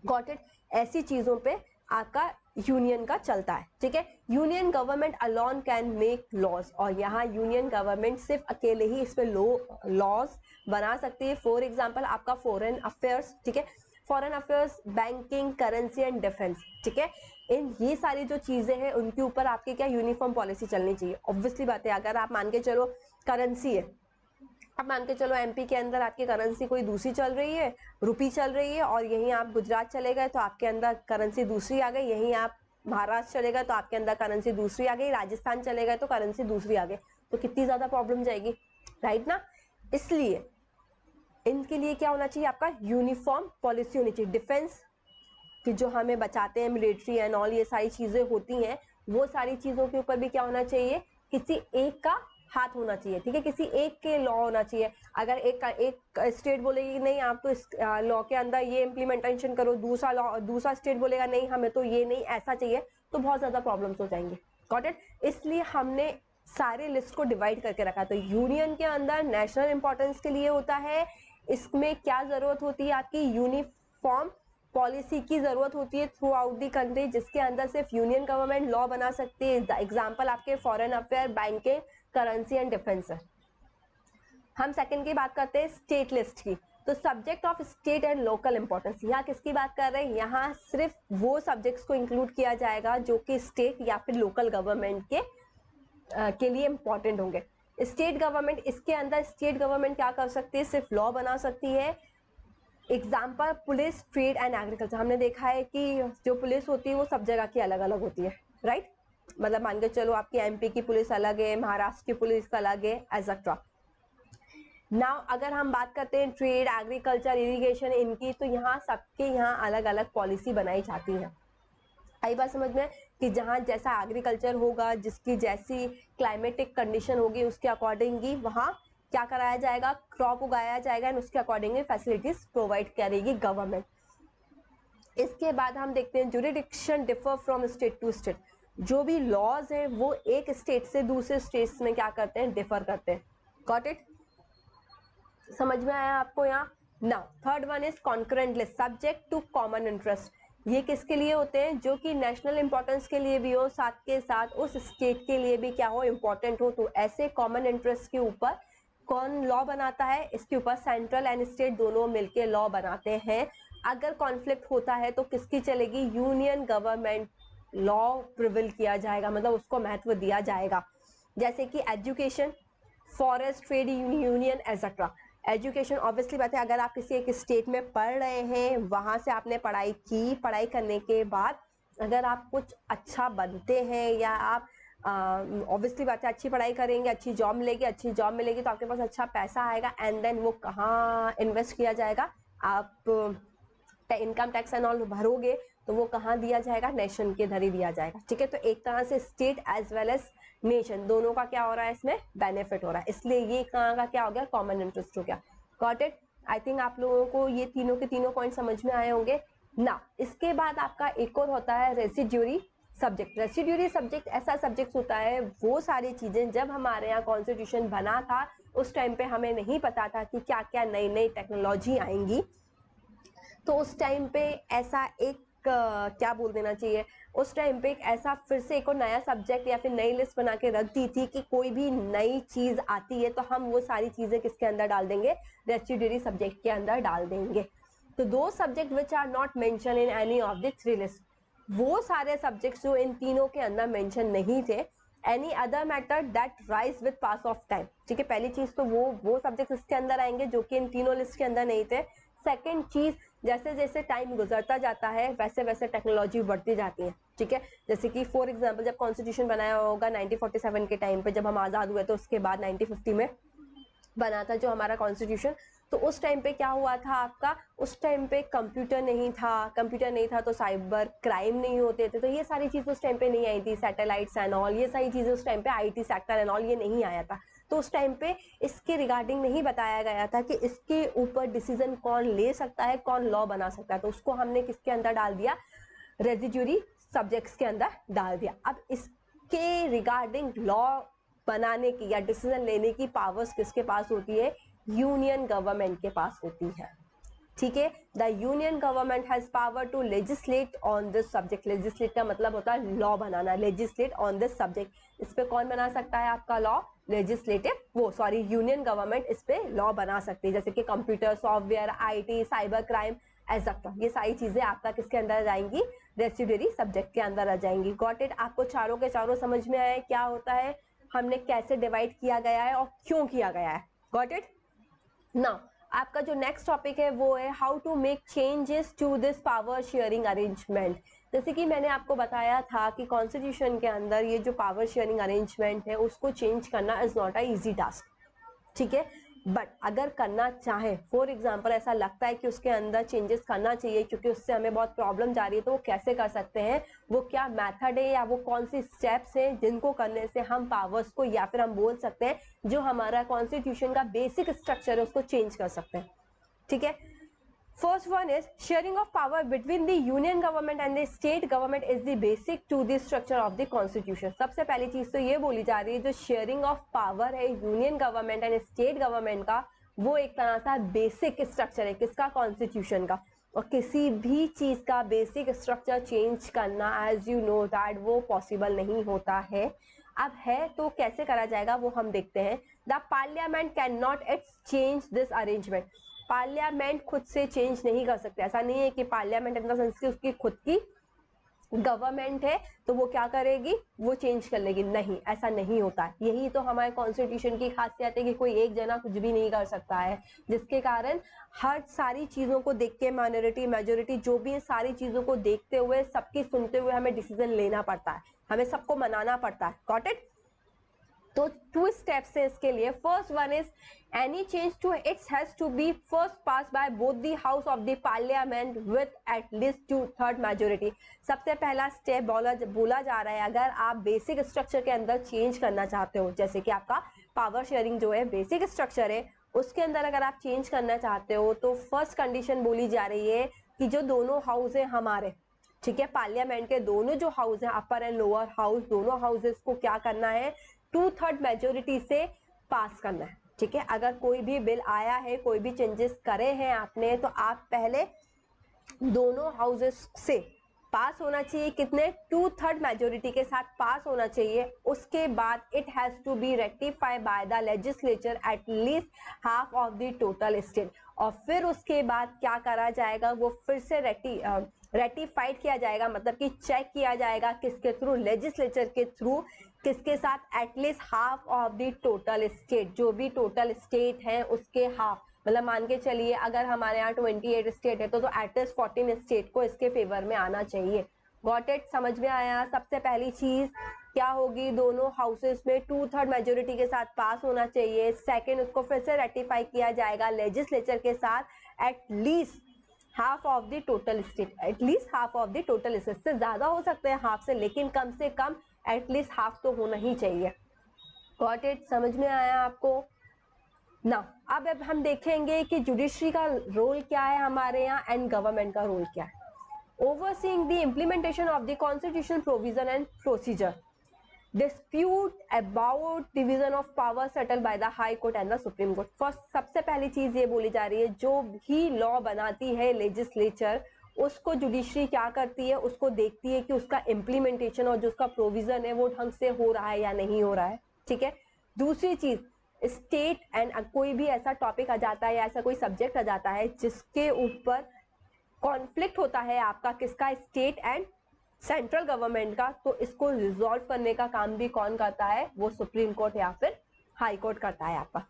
[SPEAKER 1] Got it? ऐसी चीजों पे आपका यूनियन का चलता है, ठीक है। Union government alone can make laws, और यहाँ यूनियन गवर्नमेंट सिर्फ अकेले ही इस पे लॉज बना सकती है। फॉर एग्जाम्पल आपका फॉरेन अफेयर्स, ठीक है, foreign affairs, banking, currency and defence, ठीक है, इन ये सारी जो चीजें हैं उनके ऊपर आपकी क्या यूनिफॉर्म पॉलिसी चलनी चाहिए। ऑब्वियसली बात है, अगर आप मान के चलो करेंसी है, अब मान के चलो एमपी के अंदर आपकी करेंसी कोई दूसरी चल रही है, रुपी चल रही है, और यहीं आप गुजरात चले गए तो आपके अंदर करेंसी दूसरी आ गई, यहीं आप महाराष्ट्र चले गए तो आपके अंदर करेंसी दूसरी आ गई, राजस्थान चले गए तो करेंसी दूसरी आ गई, तो कितनी ज्यादा प्रॉब्लम जाएगी, राइट ना। इसलिए इनके लिए क्या होना चाहिए, आपका यूनिफॉर्म पॉलिसी होनी चाहिए। डिफेंस कि जो हमें बचाते हैं, मिलिट्री एंड ऑल ये सारी चीजें होती हैं, वो सारी चीजों के ऊपर भी क्या होना चाहिए, किसी एक का हाथ होना चाहिए, ठीक है, किसी एक के लॉ होना चाहिए। अगर एक स्टेट बोलेगी नहीं आप तो इस लॉ के अंदर ये इम्प्लीमेंटेशन करो, दूसरा स्टेट बोलेगा नहीं हमें तो ये नहीं ऐसा चाहिए, तो बहुत ज्यादा प्रॉब्लम्स हो जाएंगे। Got it? इसलिए हमने सारे लिस्ट को डिवाइड करके रखा। तो यूनियन के अंदर नेशनल इंपॉर्टेंस के लिए होता है, इसमें क्या जरूरत होती है, आपकी यूनिफॉर्म पॉलिसी की जरूरत होती है थ्रू आउट दी कंट्री, जिसके अंदर सिर्फ यूनियन गवर्नमेंट लॉ बना सकती है। एग्जाम्पल आपके foreign affair, banking, currency and defence है। हम सेकंड की बात करते हैं स्टेट लिस्ट की। तो subject of state and local importance, यहाँ किसकी बात कर रहे हैं, यहाँ सिर्फ वो सब्जेक्ट्स को इंक्लूड किया जाएगा जो कि स्टेट या फिर लोकल गवर्नमेंट के लिए इंपॉर्टेंट होंगे। स्टेट गवर्नमेंट, इसके अंदर स्टेट गवर्नमेंट क्या कर सकती है, सिर्फ लॉ बना सकती है। Example police, trade and agriculture. हमने देखा है कि जो पुलिस होती है वो सब जगह की अलग अलग होती है, राइट। मतलब मान के चलो आपकी एमपी की पुलिस अलग है, महाराष्ट्र की पुलिस अलग है, एटसेट्रा। नाउ अगर हम बात करते हैं ट्रेड, एग्रीकल्चर, इरिगेशन इनकी, तो यहाँ सबके यहाँ अलग अलग पॉलिसी बनाई जाती है। आई बात समझ में, कि जहाँ जैसा एग्रीकल्चर होगा, जिसकी जैसी क्लाइमेटिक कंडीशन होगी, उसके अकॉर्डिंग ही वहाँ क्या कराया जाएगा, क्रॉप उगाया जाएगा, एंड उसके अकॉर्डिंगली फैसिलिटीज प्रोवाइड करेगी गवर्नमेंट। इसके बाद हम देखते हैं jurisdiction differ from state to state. जो भी लॉज हैं वो एक स्टेट से दूसरे स्टेट्स में क्या करते हैं, डिफर करते हैं। Got it? समझ में आया आपको यहाँ? Now third one is concurrent list, subject to common interest. ये किसके लिए होते हैं, जो कि नेशनल इंपॉर्टेंस के लिए भी हो, साथ के साथ उस स्टेट के लिए भी क्या हो, इंपॉर्टेंट हो। तो ऐसे कॉमन इंटरेस्ट के ऊपर कौन लॉ बनाता है, इसके ऊपर सेंट्रल एंड स्टेट दोनों मिलकर लॉ बनाते हैं। अगर कॉन्फ्लिक्ट होता है तो किसकी चलेगी, यूनियन गवर्नमेंट लॉ प्रिवेल किया जाएगा, मतलब उसको महत्व दिया जाएगा। जैसे कि education, forest, trade union etcetera. Education obviously बात है, अगर आप किसी एक स्टेट में पढ़ रहे हैं, वहां से आपने पढ़ाई की, पढ़ाई करने के बाद अगर आप कुछ अच्छा बनते हैं या आप ऑब्वियसली बात है अच्छी पढ़ाई करेंगे, अच्छी जॉब मिलेगी, अच्छी जॉब मिलेगी तो आपके पास अच्छा पैसा आएगा, एंड देन वो कहाँ इन्वेस्ट किया जाएगा, आप इनकम टैक्स एंड ऑल भरोगे तो वो कहाँ दिया जाएगा, नेशन के धरी दिया जाएगा, ठीक है। तो एक तरह से state as well as nation दोनों का क्या हो रहा है, इसमें बेनिफिट हो रहा है, इसलिए ये कहाँ का क्या हो गया, कॉमन इंटरेस्ट हो गया। Got it? आई थिंक आप लोगों को ये तीनों के तीनों पॉइंट समझ में आए होंगे ना। इसके बाद आपका एक और होता है रेसिड्यूरी सब्जेक्ट। रेसिड्यूरी सब्जेक्ट ऐसा सब्जेक्ट होता है, वो सारी चीजें जब हमारे यहाँ कॉन्स्टिट्यूशन बना था उस टाइम पे हमें नहीं पता था कि क्या क्या नई नई टेक्नोलॉजी आएंगी, तो उस टाइम पे ऐसा एक क्या बोल देना चाहिए, उस टाइम पे एक ऐसा फिर से एक और नया सब्जेक्ट या फिर नई लिस्ट बना के रख दी थी कि कोई भी नई चीज आती है तो हम वो सारी चीजें किसके अंदर डाल देंगे, रेसिड्यूरी सब्जेक्ट के अंदर डाल देंगे। तो दो subject which are not mention in any of the three list, वो सारे सब्जेक्ट्स जो इन तीनों के अंदर मेंशन नहीं थे any other matter that rise with pass of time. ठीक है, पहली चीज तो वो सब्जेक्ट इसके अंदर आएंगे जो कि इन तीनों लिस्ट के अंदर नहीं थे। सेकंड चीज, जैसे जैसे टाइम गुजरता जाता है वैसे वैसे टेक्नोलॉजी बढ़ती जाती है। ठीक है, जैसे कि फॉर एग्जांपल जब कॉन्स्टिट्यूशन बनाया होगा 1947 के टाइम पे, जब हम आज़ाद हुए तो उसके बाद 1950 में बना था जो हमारा कॉन्स्टिट्यूशन। तो उस टाइम पे क्या हुआ था आपका, उस टाइम पे कंप्यूटर नहीं था तो साइबर क्राइम नहीं होते थे, तो ये सारी चीज़ उस टाइम पे नहीं आई थी, सैटेलाइट्स एंड ऑल, ये सारी चीज़ें उस टाइम पे आईटी सेक्टर एंड ऑल ये नहीं आया था। तो उस टाइम पे इसके रिगार्डिंग नहीं बताया गया था कि इसके ऊपर डिसीजन कौन ले सकता है, कौन लॉ बना सकता है। तो उसको हमने किसके अंदर डाल दिया, रेजिड्यूरी सब्जेक्ट्स के अंदर डाल दिया। अब इसके रिगार्डिंग लॉ बनाने की या डिसीजन लेने की पावर्स किसके पास होती है, यूनियन गवर्नमेंट के पास होती है। ठीक है, the union government has power to legislate on this subject. Legislate का मतलब होता है लॉ बनाना, लेजिस्लेट ऑन दिस सब्जेक्ट। इस पे कौन बना सकता है आपका लॉ, यूनियन गवर्नमेंट इस पे लॉ बना सकती है, जैसे कि computer, software, IT, cyber crime etcetera, ये सारी चीजें आपका किसके अंदर आ जाएंगी, रेसिड्यूरी सब्जेक्ट के अंदर आ जाएंगी। गॉट इट, आपको चारों के चारों समझ में आया क्या होता है, हमने कैसे डिवाइड किया गया है और क्यों किया गया है। Got it. नाउ आपका जो नेक्स्ट टॉपिक है वो है how to make changes to this power sharing arrangement. जैसे कि मैंने आपको बताया था कि कॉन्स्टिट्यूशन के अंदर ये जो पावर शेयरिंग अरेंजमेंट है उसको चेंज करना is not a easy task. ठीक है, बट अगर करना चाहे, फॉर एग्जाम्पल ऐसा लगता है कि उसके अंदर चेंजेस करना चाहिए क्योंकि उससे हमें बहुत प्रॉब्लम जा रही है, तो वो कैसे कर सकते हैं, वो क्या मेथड है या वो कौन सी स्टेप्स हैं जिनको करने से हम पावर्स को, या फिर हम बोल सकते हैं जो हमारा कॉन्स्टिट्यूशन का बेसिक स्ट्रक्चर है उसको चेंज कर सकते हैं। ठीक है, first one is sharing of power between the union government and the state government is the basic to the structure of the constitution। सबसे पहली चीज तो ये बोली जा रही है जो शेयरिंग ऑफ पावर है union government and state government का, वो एक तरह का बेसिक स्ट्रक्चर है किसका, कॉन्स्टिट्यूशन का। और किसी भी चीज का बेसिक स्ट्रक्चर चेंज करना एज यू नो दैट वो पॉसिबल नहीं होता है। अब है तो कैसे करा जाएगा वो हम देखते हैं। The parliament can not it's change this arrangement. Parliament खुद से चेंज नहीं कर सकते, ऐसा नहीं है कि पार्लियामेंट इन द सेंस की उसकी खुद की गवर्नमेंट है तो वो क्या करेगी, वो चेंज कर लेगी, नहीं, ऐसा नहीं होता है। यही तो हमारे कॉन्स्टिट्यूशन की खासियत है कि कोई एक जना कुछ भी नहीं कर सकता है, जिसके कारण हर सारी चीजों को देख के माइनॉरिटी मेजोरिटी जो भी है सारी चीजों को देखते हुए सबकी सुनते हुए हमें डिसीजन लेना पड़ता है, हमें सबको मनाना पड़ता है। Got it. तो 2 स्टेप्स है इसके लिए। First one is any change to its has to be first pass by both the house of the parliament with at least 2/3 majority. सबसे पहला स्टेप बोला जा रहा है, अगर आप बेसिक स्ट्रक्चर के अंदर चेंज करना चाहते हो, जैसे कि आपका पावर शेयरिंग जो है बेसिक स्ट्रक्चर है उसके अंदर अगर आप चेंज करना चाहते हो तो फर्स्ट कंडीशन बोली जा रही है कि जो दोनों हाउस है हमारे, ठीक है, पार्लियामेंट के दोनों जो हाउस है अपर एंड लोअर हाउस, दोनों हाउसेस को क्या करना है, 2/3 मेजोरिटी से पास करना है। ठीक है, अगर कोई भी बिल आया है, कोई भी चेंजेस करे हैं आपने, तो आप पहले दोनों हाउसेस से पास होना चाहिए, कितने, 2/3 मेजोरिटी के साथ पास होना चाहिए। उसके बाद it has to be rectified by the legislature at least half of the total state. और फिर उसके बाद क्या करा जाएगा, वो फिर से रेटिफाइड किया जाएगा, मतलब कि चेक किया जाएगा किसके थ्रू, लेजिस्लेचर के थ्रू, किसके साथ, at least half of the total state, जो भी टोटल स्टेट है उसके हाफ, मतलब मान के चलिए अगर हमारे यहाँ 28 स्टेट है तो एटलीस्ट 14 स्टेट को इसके फेवर में आना चाहिए। गॉट इट, समझ में आया। सबसे पहली चीज क्या होगी, दोनों हाउसेस में 2/3 मेजोरिटी के साथ पास होना चाहिए। सेकंड, उसको फिर से रेटिफाई किया जाएगा लेजिस्लेचर के साथ at least half of the total state, at least half of the total state, से ज्यादा हो सकते हैं हाफ से, लेकिन कम से कम एटलीस्ट हाफ तो होना ही चाहिए। गॉट इट, समझ में आया आपको ना। अब हम देखेंगे कि जुडिशरी का रोल क्या है हमारे यहाँ एंड गवर्नमेंट का रोल क्या है। Overseeing the implementation of the constitution provision and procedure, dispute about division of power settle by the high court and the supreme court. First, सबसे पहली चीज ये बोली जा रही है, जो भी लॉ बनाती है लेजिस्लेचर, उसको जुडिशरी क्या करती है, उसको देखती है कि उसका इम्प्लीमेंटेशन और जो उसका प्रोविजन है वो ढंग से हो रहा है या नहीं हो रहा है। ठीक है, दूसरी चीज, स्टेट एंड कोई भी ऐसा टॉपिक आ जाता है या ऐसा कोई सब्जेक्ट आ जाता है जिसके ऊपर कॉन्फ्लिक्ट होता है आपका, किसका, स्टेट एंड सेंट्रल गवर्नमेंट का, तो इसको रिजॉल्व करने का काम भी कौन करता है, वो सुप्रीम कोर्ट या फिर हाई कोर्ट करता है आपका।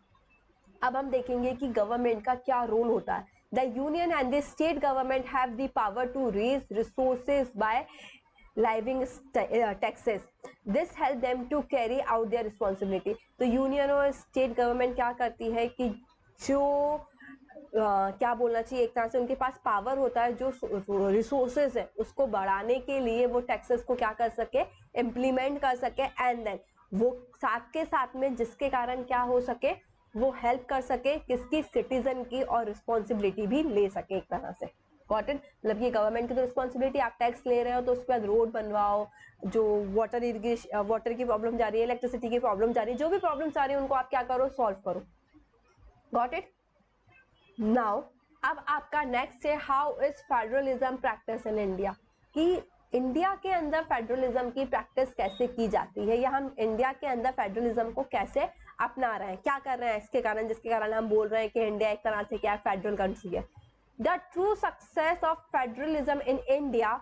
[SPEAKER 1] अब हम देखेंगे कि गवर्नमेंट का क्या रोल होता है। The union and the state government have the power to raise resources by levying taxes, this help them to carry out their responsibility. तो यूनियन और स्टेट गवर्नमेंट क्या करती है कि जो क्या बोलना चाहिए, एक तरह से उनके पास पावर होता है जो रिसोर्सेज है उसको बढ़ाने के लिए वो टैक्सेस को क्या कर सके, इम्प्लीमेंट कर सके, एंड देन वो साथ के साथ में जिसके कारण क्या हो सके, वो हेल्प कर सके किसकी, सिटीजन की, और रिस्पॉन्सिबिलिटी भी ले सके एक तरह से। Got it? मतलब ये गवर्नमेंट की तो रिस्पॉन्सिबिलिटी, आप टैक्स ले रहे हो तो उसके बाद रोड बनवाओ, जो वाटर इरिगेशन, वाटर की प्रॉब्लम जा रही है, इलेक्ट्रिसिटी की प्रॉब्लम जा रही है, जो भी प्रॉब्लम आ रही है उनको आप क्या करो, सॉल्व करो। Got it? नाउ अब आपका नेक्स्ट है how is federalism practice in India, कि इंडिया के अंदर फेडरलिज्म की प्रैक्टिस कैसे की जाती है, या हम इंडिया के अंदर फेडरलिज्म को कैसे अपना रहे हैं, क्या कर रहे हैं इसके कारण, जिसके कारण हम बोल रहे हैं कि इंडिया एक तरह से क्या फेडरल कंट्री है। The true success of federalism in India,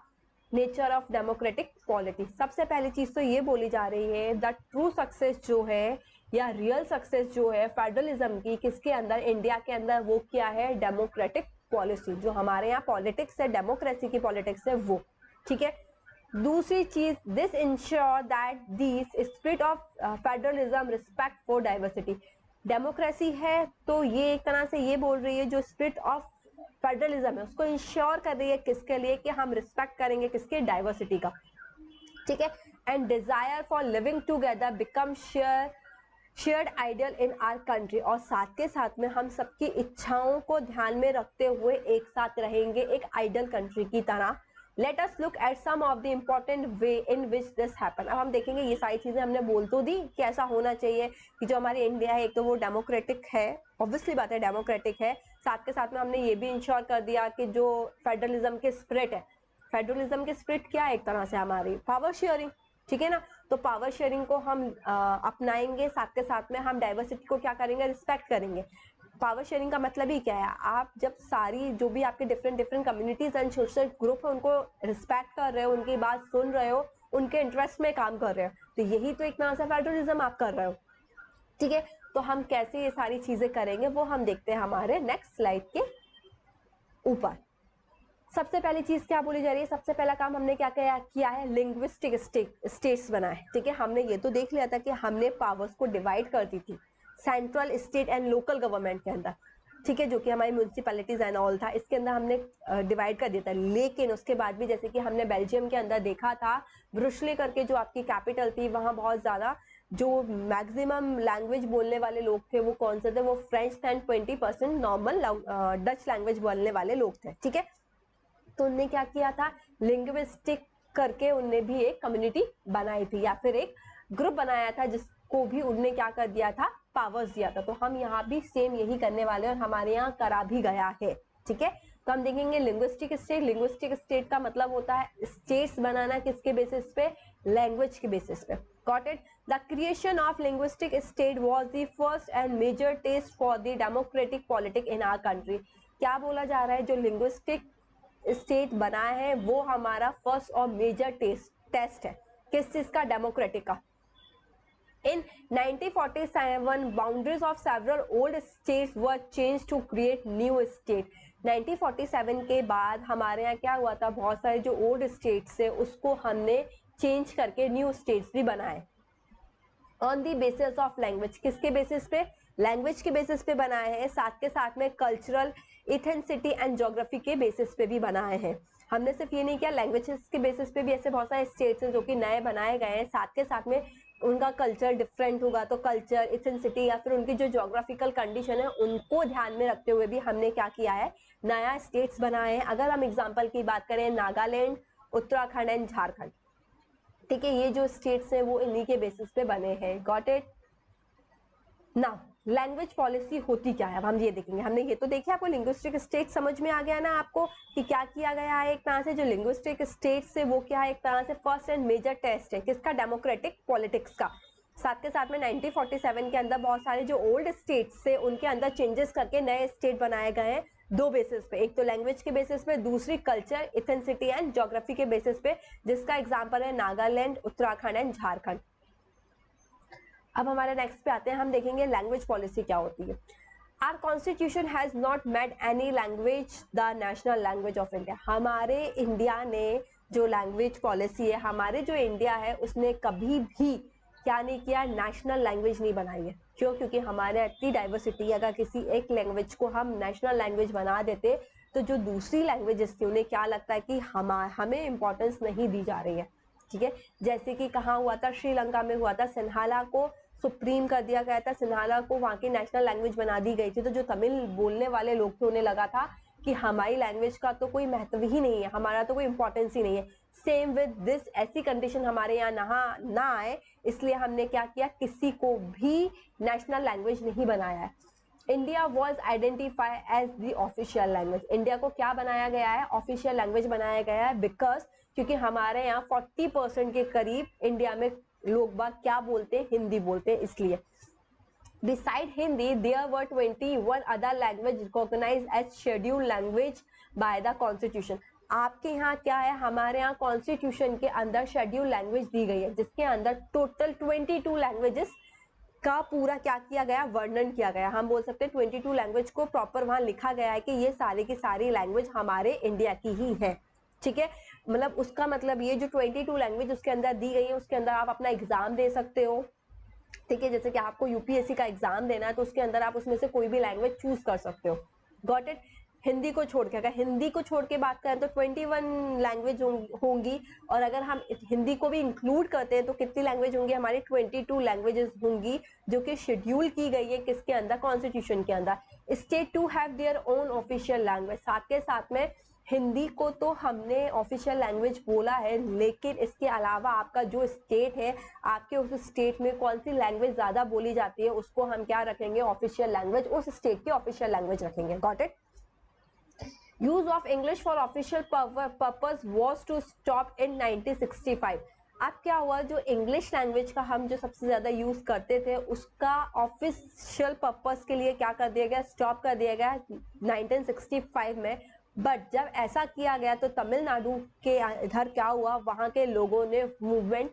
[SPEAKER 1] nature of democratic polity. सबसे पहली चीज तो ये बोली जा रही है द ट्रू सक्सेस जो है या रियल सक्सेस जो है फेडरलिज्म की, किसके अंदर, इंडिया के अंदर, वो क्या है, डेमोक्रेटिक पॉलिसी। जो हमारे यहाँ पॉलिटिक्स है, डेमोक्रेसी की पॉलिटिक्स है वो, ठीक है। दूसरी चीज, this ensure that this spirit of federalism respect for diversity. Democracy है तो ये एक तरह से ये बोल रही है जो स्पिरिट ऑफ फेडरलिज्म है उसको इंश्योर कर रही है किसके लिए, कि हम रिस्पेक्ट करेंगे किसके, डाइवर्सिटी का, ठीक है। And desire for living together become shared ideal in our country, और साथ के साथ में हम सबकी इच्छाओं को ध्यान में रखते हुए एक साथ रहेंगे एक आइडियल कंट्री की तरह। Let us look at some of the important way in which this happen. अब हम देखेंगे, ये सारी चीजें हमने बोल तो दी कि ऐसा होना चाहिए कि जो हमारी इंडिया है एक तो वो डेमोक्रेटिक है, ऑब्वियसली बात है डेमोक्रेटिक है, साथ के साथ में हमने ये भी इंश्योर कर दिया कि जो फेडरलिज्म के स्पिरिट है, फेडरलिज्म के स्पिरिट क्या है, एक तरह से हमारी पावर शेयरिंग, ठीक है ना। तो पावर शेयरिंग को हम अपनाएंगे, साथ के साथ में हम डाइवर्सिटी को क्या करेंगे, रिस्पेक्ट करेंगे। पावर शेयरिंग का मतलब ही क्या है, आप जब सारी जो भी आपके different communities and social group है उनको रिस्पेक्ट कर रहे हो, उनकी बात सुन रहे हो, उनके इंटरेस्ट में काम कर रहे हो, तो यही तो एक तरह से फेडरलिज्म आप कर रहे हो, ठीक है। तो हम कैसे ये सारी चीजें करेंगे वो हम देखते हैं हमारे नेक्स्ट स्लाइड के ऊपर। सबसे पहली चीज क्या बोली जा रही है, सबसे पहला काम हमने क्या किया है, लिंग्विस्टिक स्टेट्स बनाए, ठीक है। हमने ये तो देख लिया था कि हमने पावर्स को डिवाइड कर दी थी central, state and local government के अंदर, ठीक है, जो कि हमारी म्यूनिसिपैलिटीज एंड ऑल था, इसके अंदर हमने डिवाइड कर दिया था। लेकिन उसके बाद भी जैसे कि हमने बेल्जियम के अंदर देखा था, ब्रुसले करके जो आपकी कैपिटल थी, वहां बहुत ज्यादा जो मैक्सिमम लैंग्वेज बोलने वाले लोग थे वो कौन से थे, वो फ्रेंच थे, 20% नॉर्मल डच लैंग्वेज बोलने वाले लोग थे, ठीक है। तो उनने क्या किया था, लिंग्विस्टिक करके उनने भी एक कम्युनिटी बनाई थी या फिर एक ग्रुप बनाया था, जिसको भी उनने क्या कर दिया था, पावर्स दिया था। तो हम यहाँ भी सेम यही करने वाले और हमारे यहाँ करा भी गया है, ठीक है। तो हम देखेंगे लिंग्विस्टिक स्टेट। लिंग्विस्टिक स्टेट का मतलब होता है स्टेट्स बनाना किसके बेसिस पे, लैंग्वेज के बेसिस पे। Got it? The creation of linguistic state was the first and major test for the democratic politic in our country. क्या बोला जा रहा है, जो लिंग्विस्टिक स्टेट बना है वो हमारा फर्स्ट और मेजर टेस्ट है, किस चीज का, डेमोक्रेटिक का। In 1947, boundaries of several old states were changed to create new state. 1947 के बाद हमारे यहाँ क्या हुआ था, बहुत सारे जो ओल्ड स्टेट्स है उसको हमने चेंज करके न्यू स्टेट्स भी बनाए on the basis of language. किसके बेसिस पे, लैंग्वेज के बेसिस पे बनाए हैं, साथ के साथ में कल्चरल इथेंसिटी एंड ज्योग्राफी के बेसिस पे भी बनाए हैं। हमने सिर्फ ये नहीं किया, लैंग्वेजेस के बेसिस पे भी ऐसे बहुत सारे स्टेट्स हैं जो कि नए बनाए गए हैं, साथ के साथ में उनका कल्चर डिफरेंट होगा तो कल्चर इथेंसिटी या फिर उनकी जो ज्योग्राफिकल कंडीशन है उनको ध्यान में रखते हुए भी हमने क्या किया है, नया स्टेट्स बनाए हैं। अगर हम एग्जाम्पल की बात करें, नागालैंड, उत्तराखंड एंड झारखंड, ठीक है, ये जो स्टेट्स हैं वो इन्हीं के बेसिस पे बने हैं। Got it? Now language policy होती क्या है, अब हम ये देखेंगे। हमने ये तो देखिए, आपको लिंग्विस्टिक स्टेट समझ में आ गया ना आपको कि क्या किया गया है। एक तरह से जो लिंग्विस्टिक स्टेट से वो क्या है, एक तरह से फर्स्ट एंड मेजर टेस्ट है किसका, डेमोक्रेटिक पॉलिटिक्स का। साथ के साथ में 1947 के अंदर बहुत सारे जो ओल्ड स्टेट्स से उनके अंदर चेंजेस करके नए स्टेट बनाए गए हैं दो बेसिस पे, एक तो लैंग्वेज के बेसिस पे, दूसरी कल्चर, इथेंसिटी एंड ज्योग्राफी के बेसिस पे, जिसका एग्जांपल है नागालैंड, उत्तराखंड एंड झारखंड। अब हमारे नेक्स्ट पे आते हैं, हम देखेंगे लैंग्वेज पॉलिसी क्या होती है। Our constitution has not made any language the national language of India. हमारे इंडिया ने जो लैंग्वेज पॉलिसी है, हमारे जो इंडिया है उसने कभी भी क्या नहीं किया, नेशनल लैंग्वेज नहीं बनाई है। क्यों? क्योंकि हमारे इतनी डाइवर्सिटी, अगर किसी एक लैंग्वेज को हम नेशनल लैंग्वेज बना देते तो जो दूसरी लैंग्वेजेस थी उन्हें क्या लगता है कि हमें इंपॉर्टेंस नहीं दी जा रही है। ठीक है, जैसे कि कहाँ हुआ था, श्रीलंका में हुआ था, सिन्हाला को सुप्रीम कर दिया गया था, सिन्हाला को वहाँ की नेशनल लैंग्वेज बना दी गई थी। तो जो तमिल बोलने वाले लोग थे उन्हें लगा था कि हमारी लैंग्वेज का तो कोई महत्व ही नहीं है, हमारा तो कोई इंपॉर्टेंस ही नहीं है। सेम विद दिस, ऐसी कंडीशन हमारे यहाँ ना आए, इसलिए हमने क्या किया, किसी को भी नेशनल लैंग्वेज नहीं बनाया है। India was identify as the official language. India को क्या बनाया गया है, ऑफिशियल लैंग्वेज बनाया गया है, बिकॉज क्योंकि हमारे यहाँ 40% के करीब इंडिया में लोग बाग क्या बोलते हैं, हिंदी बोलते हैं, इसलिए। Beside Hindi, there were 21 other language recognized as scheduled language by the Constitution. आपके यहाँ क्या है, हमारे यहाँ कॉन्स्टिट्यूशन के अंदर शेड्यूल लैंग्वेज दी गई है, जिसके अंदर टोटल 22 लैंग्वेजेस का पूरा क्या किया गया, वर्णन किया गया। हम बोल सकते हैं 22 लैंग्वेज को प्रॉपर वहां लिखा गया है कि ये सारी की सारी लैंग्वेज हमारे इंडिया की ही है। ठीक है, मतलब उसका मतलब ये जो 22 लैंग्वेज उसके अंदर दी गई है, उसके अंदर आप अपना एग्जाम दे सकते हो। ठीक है, जैसे कि आपको यूपीएससी का एग्जाम देना है तो उसके अंदर आप उसमें से कोई भी लैंग्वेज चूज कर सकते हो। Got it. हिंदी को छोड़ के, अगर हिंदी को छोड़ के बात करें तो 21 लैंग्वेज होंगी, और अगर हम हिंदी को भी इंक्लूड करते हैं तो कितनी लैंग्वेज होंगी, हमारी 22 लैंग्वेजेस होंगी, जो कि शेड्यूल की गई है किसके अंदर, कॉन्स्टिट्यूशन के अंदर। State to have their own official language, साथ के साथ में हिंदी को तो हमने ऑफिशियल लैंग्वेज बोला है, लेकिन इसके अलावा आपका जो स्टेट है, आपके उस स्टेट में कौन सी लैंग्वेज ज्यादा बोली जाती है, उसको हम क्या रखेंगे, ऑफिशियल लैंग्वेज, उस स्टेट की ऑफिशियल लैंग्वेज रखेंगे। Got it. Use of English for official purpose was to stop in 1965। अब क्या हुआ, जो इंग्लिश लैंग्वेज का हम जो सबसे ज्यादा यूज करते थे, उसका ऑफिशियल पर्पज के लिए क्या कर दिया गया, स्टॉप कर दिया गया 1965 में। बट जब ऐसा किया गया तो तमिलनाडु के इधर क्या हुआ, वहां के लोगों ने मूवमेंट,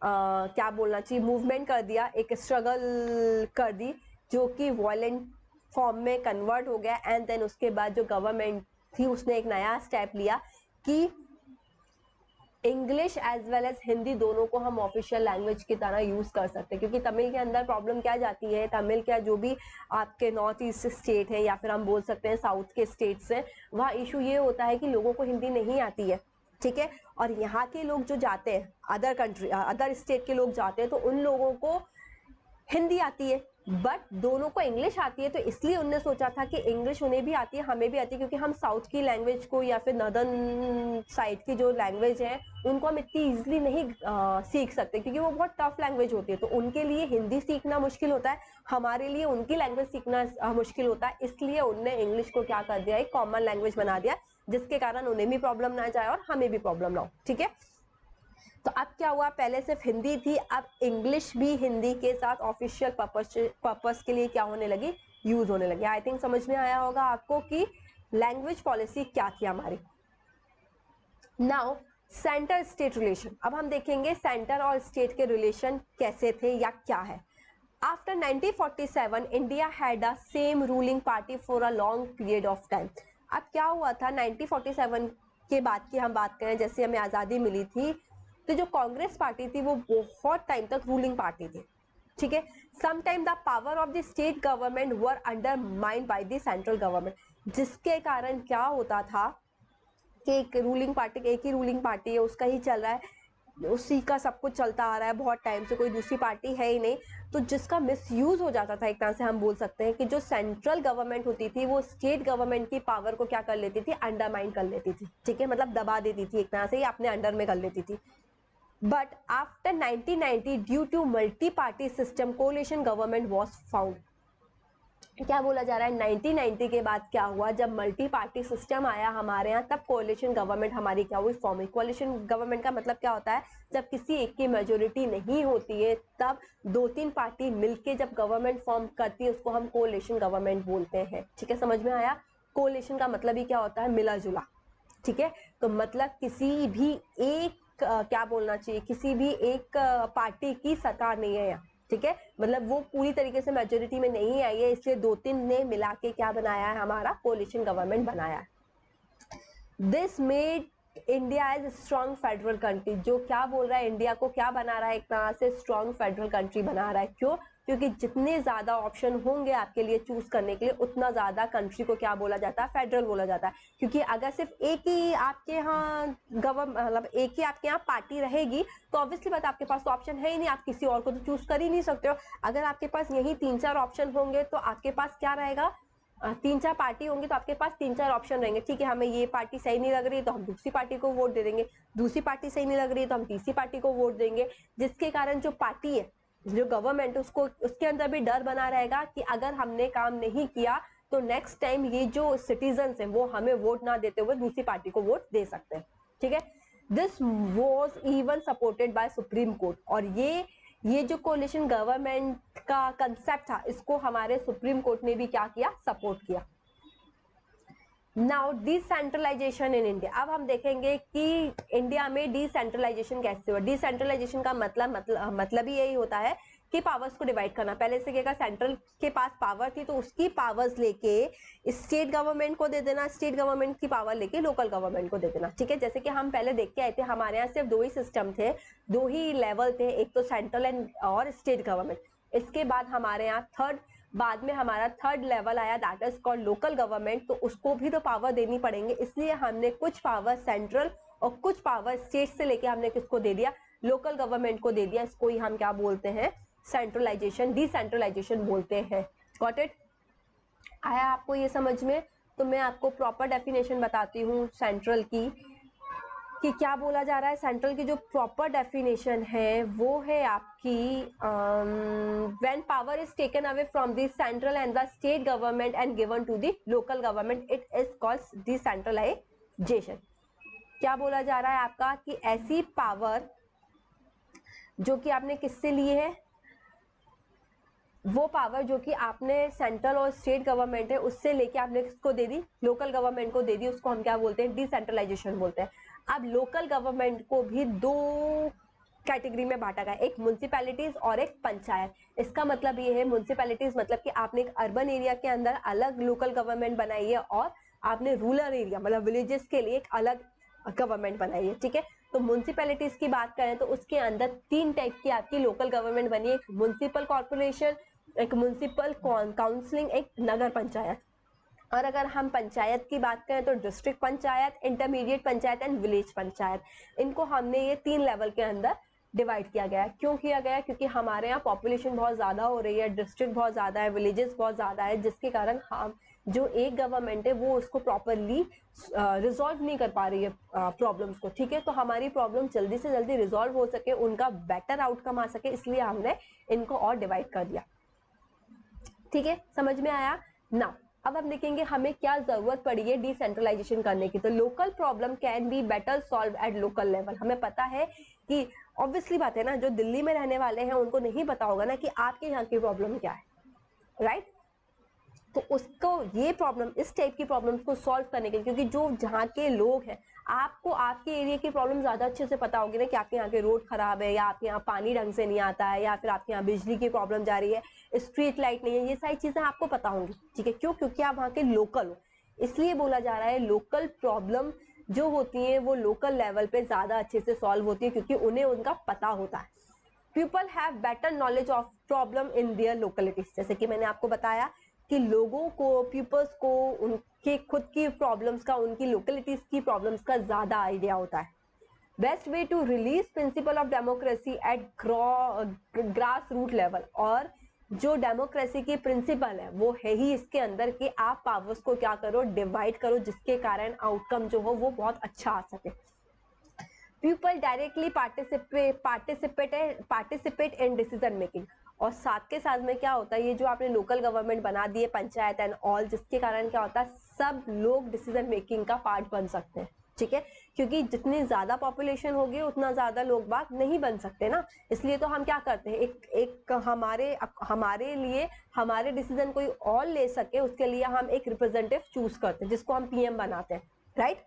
[SPEAKER 1] क्या बोलना चाहिए, मूवमेंट कर दिया, एक स्ट्रगल कर दी, जो कि वॉयलेंट फॉर्म में कन्वर्ट हो गया। एंड देन उसके बाद जो गवर्नमेंट थी उसने एक नया स्टेप लिया कि English as well as Hindi दोनों को हम ऑफिशियल लैंग्वेज की तरह यूज कर सकते हैं। क्योंकि तमिल के अंदर प्रॉब्लम क्या जाती है, तमिल का जो भी आपके नॉर्थ ईस्ट स्टेट है या फिर हम बोल सकते हैं साउथ के स्टेट्स हैं, वहाँ इशू ये होता है कि लोगों को हिंदी नहीं आती है। ठीक है, और यहाँ के लोग जो जाते हैं, अदर कंट्री अदर स्टेट के लोग जाते हैं, तो उन लोगों को हिंदी आती है, बट दोनों को इंग्लिश आती है। तो इसलिए उनने सोचा था कि इंग्लिश उन्हें भी आती है, हमें भी आती है, क्योंकि हम साउथ की लैंग्वेज को या फिर नॉर्दर्न साइड की जो लैंग्वेज है उनको हम इतनी ईजिली नहीं सीख सकते, क्योंकि वो बहुत टफ लैंग्वेज होती है। तो उनके लिए हिंदी सीखना मुश्किल होता है, हमारे लिए उनकी लैंग्वेज सीखना मुश्किल होता है। इसलिए उनने इंग्लिश को क्या कर दिया, एक कॉमन लैंग्वेज बना दिया, जिसके कारण उन्हें भी प्रॉब्लम ना जाए और हमें भी प्रॉब्लम ना हो। ठीक है, तो अब क्या हुआ, पहले सिर्फ हिंदी थी, अब इंग्लिश भी हिंदी के साथ ऑफिशियल पर्पस के लिए क्या होने लगी, यूज होने लगी। आई थिंक समझ में आया होगा आपको कि लैंग्वेज पॉलिसी क्या थी हमारी। नाउ सेंटर स्टेट रिलेशन, अब हम देखेंगे सेंटर और स्टेट के रिलेशन कैसे थे या क्या है। After 1947 India had a same ruling party for a long period of time. अब क्या हुआ था 1947 के बाद की हम बात करें, जैसे हमें आज़ादी मिली थी, तो जो कांग्रेस पार्टी थी वो बहुत टाइम तक रूलिंग पार्टी थी। ठीक है, sometime the power of the state government were undermined by the central government, जिसके कारण क्या होता था कि एक रूलिंग पार्टी, एक ही रूलिंग पार्टी है, उसका ही चल रहा है, उसी का सब कुछ चलता आ रहा है बहुत टाइम से, कोई दूसरी पार्टी है ही नहीं। तो जिसका मिसयूज हो जाता था, एक तरह से हम बोल सकते हैं कि जो सेंट्रल गवर्नमेंट होती थी वो स्टेट गवर्नमेंट की पावर को क्या कर लेती थी, अंडरमाइन कर लेती थी। ठीक है, मतलब दबा देती थी, एक तरह से ही अपने अंडर में कर लेती थी। But after 1990 due to multi party system coalition government was found. क्या बोला जा रहा है, 1990 के बाद क्या हुआ, जब मल्टी पार्टी सिस्टम आया हमारे यहाँ, तब कोalition गवर्नमेंट हमारी क्या हुई, फॉर्म हुई। कोalition गवर्नमेंट का मतलब क्या होता है, जब किसी एक की मेजोरिटी नहीं होती है तब 2-3 पार्टी मिलके जब गवर्नमेंट फॉर्म करती है, उसको हम कोalition गवर्नमेंट बोलते हैं। ठीक है, समझ में आया। कोलिशन का मतलब ही क्या होता है, मिला जुला, ठीक है। तो मतलब किसी भी एक क्या बोलना चाहिए, किसी भी एक पार्टी की सरकार नहीं है यहाँ, ठीक है। मतलब वो पूरी तरीके से मेजोरिटी में नहीं आई है, इसलिए 2-3 ने मिला के क्या बनाया है, हमारा कोलिशन गवर्नमेंट बनाया है। This made India as strong federal country. जो क्या बोल रहा है, इंडिया को क्या बना रहा है, एक तरह से स्ट्रॉन्ग फेडरल कंट्री बना रहा है। क्यों? क्योंकि जितने ज्यादा ऑप्शन होंगे आपके लिए चूज करने के लिए, उतना ज्यादा कंट्री को क्या बोला जाता है, फेडरल बोला जाता है। क्योंकि अगर सिर्फ एक ही आपके यहाँ मतलब एक ही आपके यहाँ पार्टी रहेगी, तो ऑब्वियसली बात आपके पास तो ऑप्शन है ही नहीं, आप किसी और को तो चूज कर ही नहीं सकते हो। अगर आपके पास यही 3-4 ऑप्शन होंगे, तो आपके पास क्या रहेगा, 3-4 पार्टी होंगी, तो आपके पास 3-4 ऑप्शन रहेंगे। ठीक है, हमें ये पार्टी सही नहीं लग रही है तो हम दूसरी पार्टी को वोट दे देंगे, दूसरी पार्टी सही नहीं लग रही है तो हम तीसरी पार्टी को वोट देंगे, जिसके कारण जो पार्टी है, जो गवर्नमेंट, उसको उसके अंदर भी डर बना रहेगा कि अगर हमने काम नहीं किया तो नेक्स्ट टाइम ये जो सिटीजन है वो हमें वोट ना देते हुए दूसरी पार्टी को वोट दे सकते हैं, ठीक है। This was even supported by supreme court. और ये जो कोलिशन गवर्नमेंट का कंसेप्ट था, इसको हमारे सुप्रीम कोर्ट ने भी क्या किया, सपोर्ट किया। Now decentralisation in India. अब हम देखेंगे कि इंडिया में डिसेंट्रलाइजेशन कैसे हुआ। डिसेंट्रलाइजेशन का मतलब ही यही होता है कि पावर्स को डिवाइड करना। पहले से क्या, सेंट्रल के पास पावर थी तो उसकी पावर्स लेके स्टेट गवर्नमेंट को दे देना, स्टेट गवर्नमेंट की पावर लेके लोकल गवर्नमेंट को दे देना, ठीक है। जैसे कि हम पहले देख के आए थे, हमारे यहाँ सिर्फ 2 ही सिस्टम थे, 2 ही लेवल थे, एक तो सेंट्रल एंड और स्टेट गवर्नमेंट। इसके बाद हमारे यहाँ बाद में हमारा थर्ड लेवल आया, that is called local government. तो उसको भी तो पावर देनी पड़ेंगे, इसलिए हमने कुछ पावर सेंट्रल और कुछ पावर स्टेट से लेके हमने किसको दे दिया, लोकल गवर्नमेंट को दे दिया। इसको ही हम क्या बोलते हैं, सेंट्रलाइजेशन, डिसेंट्रलाइजेशन बोलते हैं। Got it? आया आपको ये समझ में? तो मैं आपको प्रॉपर डेफिनेशन बताती हूँ सेंट्रल की, कि क्या बोला जा रहा है। सेंट्रल की जो प्रॉपर डेफिनेशन है वो है आपकी, when power is taken away from the central and the state government and given to the local government, it is called decentralisation. क्या बोला जा रहा है आपका, कि ऐसी पावर जो कि आपने किससे ली है, वो पावर जो कि आपने सेंट्रल और स्टेट गवर्नमेंट है उससे लेके आपने किसको दे दी, लोकल गवर्नमेंट को दे दी, उसको हम क्या बोलते हैं, डिसेंट्रलाइजेशन बोलते हैं। अब लोकल गवर्नमेंट को भी 2 कैटेगरी में बांटा गया, एक म्युनिसिपैलिटीज और एक पंचायत। इसका मतलब ये है, म्युनिसिपैलिटीज मतलब कि आपने एक अर्बन एरिया के अंदर अलग लोकल गवर्नमेंट बनाई है, और आपने रूरल एरिया मतलब विलेजेस के लिए एक अलग गवर्नमेंट बनाई है, ठीक है। तो म्युनिसिपैलिटीज की बात करें तो उसके अंदर 3 टाइप की आपकी लोकल गवर्नमेंट बनी है, एक म्युनिसिपल कॉर्पोरेशन, एक म्युनिसिपल काउंसलिंग, एक नगर पंचायत। और अगर हम पंचायत की बात करें तो district panchayat, intermediate panchayat and village panchayat. इनको हमने ये 3 लेवल के अंदर डिवाइड किया गया है। क्यों किया गया है? क्योंकि हमारे यहाँ पॉपुलेशन बहुत ज़्यादा हो रही है, डिस्ट्रिक्ट बहुत ज़्यादा है, विलेजेस बहुत ज़्यादा है, जिसके कारण हम जो एक गवर्नमेंट है वो उसको प्रॉपरली रिजॉल्व नहीं कर पा रही है प्रॉब्लम्स को, ठीक है। तो हमारी प्रॉब्लम जल्दी से जल्दी रिजॉल्व हो सके, उनका बेटर आउटकम आ सके, इसलिए हमने इनको और डिवाइड कर दिया, ठीक है। समझ में आया ना? अब हम देखेंगे हमें क्या जरूरत पड़ी है डिसेंट्रलाइजेशन करने की। तो local problem can be better solve at local level. हमें पता है कि ऑब्वियसली बात है ना, जो दिल्ली में रहने वाले हैं उनको नहीं पता होगा ना कि आपके यहाँ की प्रॉब्लम क्या है, राइट। तो उसको ये प्रॉब्लम, इस टाइप की प्रॉब्लम्स को सॉल्व करने के लिए, क्योंकि जो जहाँ के लोग हैं, आपको आपके एरिया की प्रॉब्लम ज़्यादा अच्छे से पता होगी ना, कि आपके यहाँ के रोड खराब है, या आपके यहाँ पानी ढंग से नहीं आता है, या फिर आपके यहाँ बिजली की प्रॉब्लम जा रही है, स्ट्रीट लाइट नहीं है, ये सारी चीज़ें आपको पता होंगी, ठीक है। क्यों? क्योंकि आप वहाँ के लोकल हो, इसलिए बोला जा रहा है लोकल प्रॉब्लम जो होती है वो लोकल लेवल पे ज़्यादा अच्छे से सॉल्व होती है, क्योंकि उन्हें उनका पता होता है। People have better knowledge of problem in their localities. जैसे कि मैंने आपको बताया कि लोगों को, पीपल्स को उनके खुद की प्रॉब्लम्स का, उनकी लोकेलिटीज की प्रॉब्लम्स का ज्यादा आइडिया होता है। Best way to release principle of democracy at grass root level. और जो डेमोक्रेसी की प्रिंसिपल है वो है ही इसके अंदर कि आप पावर्स को क्या करो, डिवाइड करो, जिसके कारण आउटकम जो हो वो बहुत अच्छा आ सके। People directly participate in decision making. और साथ के साथ में क्या होता है, ये जो आपने लोकल गवर्नमेंट बना दी है, पंचायत एंड ऑल, जिसके कारण क्या होता है, सब लोग डिसीजन मेकिंग का पार्ट बन सकते हैं, ठीक है, क्योंकि जितनी ज्यादा पॉपुलेशन होगी उतना ज्यादा लोग बाग नहीं बन सकते ना, इसलिए तो हम क्या करते हैं, एक हमारे लिए हमारे डिसीजन कोई और ले सके उसके लिए हम एक रिप्रेजेंटेटिव चूज करते हैं जिसको हम पीएम बनाते हैं, राइट।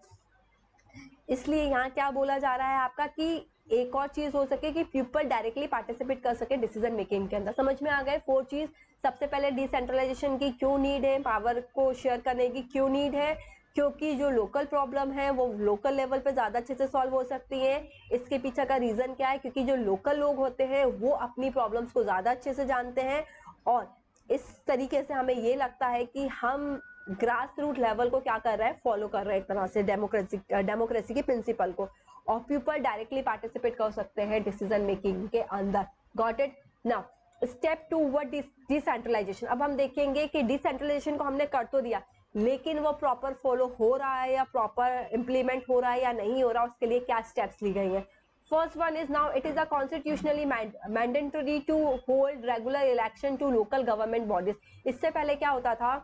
[SPEAKER 1] इसलिए यहाँ क्या बोला जा रहा है आपका कि एक और चीज हो सके कि पीपल डायरेक्टली पार्टिसिपेट कर सके डिसीजन मेकिंग के अंदर। समझ में आ गए 4 चीज। सबसे पहले डिसेंट्रलाइजेशन की क्यों नीड है, पावर को शेयर करने की क्यों नीड है, क्योंकि जो लोकल प्रॉब्लम है वो लोकल लेवल पे ज्यादा अच्छे से सॉल्व हो सकती है। इसके पीछे का रीजन क्या है, क्योंकि जो लोकल लोग होते हैं वो अपनी प्रॉब्लम्स को ज्यादा अच्छे से जानते हैं, और इस तरीके से हमें ये लगता है कि हम ग्रास रूट लेवल को क्या कर रहा है, फॉलो कर रहे हैं एक तरह से डेमोक्रेसी के प्रिंसिपल को, और पीपल डायरेक्टली पार्टिसिपेट कर सकते हैं डिसीजन मेकिंग के अंदर। Got it. Now step 2 what decentralisation. अब हम देखेंगे कि डिसेंट्रलाइजेशन को हमने कर तो दिया, लेकिन वो प्रॉपर फॉलो हो रहा है या प्रॉपर इंप्लीमेंट हो रहा है या नहीं हो रहा, उसके लिए क्या स्टेप्स ली गई हैं। First one is now it is a constitutionally mandatory to hold regular election to local government bodies। इससे पहले क्या होता था,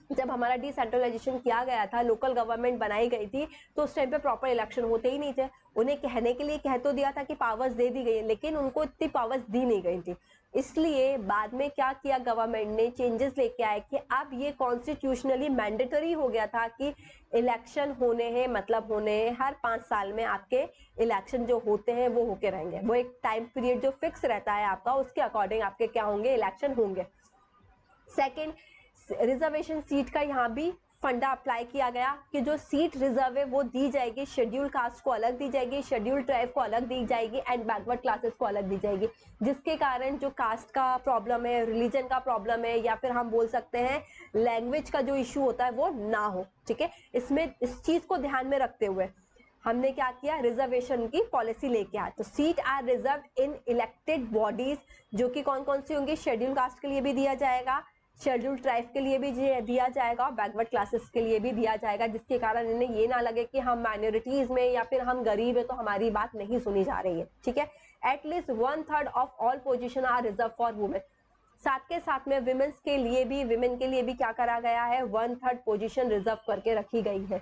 [SPEAKER 1] जब हमारा डिसेंट्रलाइजेशन किया गया था, लोकल गवर्नमेंट बनाई गई थी, तो उस टाइम पे प्रॉपर इलेक्शन होते ही नहीं थे। उन्हें कहने के लिए कह तो दिया था कि पावर्स दे दी गई है, लेकिन उनको इतनी पावर्स दी नहीं गई थी। इसलिए बाद में क्या किया, गवर्नमेंट ने चेंजेस लेके आए कि अब ये कॉन्स्टिट्यूशनली मैंडेटरी हो गया था कि इलेक्शन होने हैं, मतलब होने हैं, हर 5 साल में आपके इलेक्शन जो होते हैं वो होके रहेंगे। वो एक टाइम पीरियड जो फिक्स रहता है आपका, उसके अकॉर्डिंग आपके क्या होंगे, इलेक्शन होंगे। सेकेंड, रिजर्वेशन सीट का यहाँ भी फंडा अप्लाई किया गया कि जो सीट रिजर्व है वो दी जाएगी, शेड्यूल कास्ट को अलग दी जाएगी, शेड्यूल ट्राइब को अलग दी जाएगी, एंड बैकवर्ड क्लासेस को अलग दी जाएगी, जिसके कारण जो कास्ट का प्रॉब्लम है, रिलीजन का प्रॉब्लम है, या फिर हम बोल सकते हैं लैंग्वेज का जो इशू होता है वो ना हो। ठीक है, इसमें इस चीज को ध्यान में रखते हुए हमने क्या किया, रिजर्वेशन की पॉलिसी लेके आया। तो seat are reserve in elected bodies, जो कि कौन कौन सी होंगी, शेड्यूल कास्ट के लिए भी दिया जाएगा, शेड्यूल ट्राइब के लिए भी दिया जाएगा, और बैकवर्ड क्लासेस के लिए भी दिया जाएगा, जिसके कारण इन्हें ये ना लगे कि हम माइनॉरिटीज में या फिर हम गरीब है तो हमारी बात नहीं सुनी जा रही है। ठीक है, at least 1/3 of all position are reserve for women. साथ के साथ में विमेन के लिए भी क्या करा गया है, 1/3 पोजीशन रिजर्व करके रखी गई है।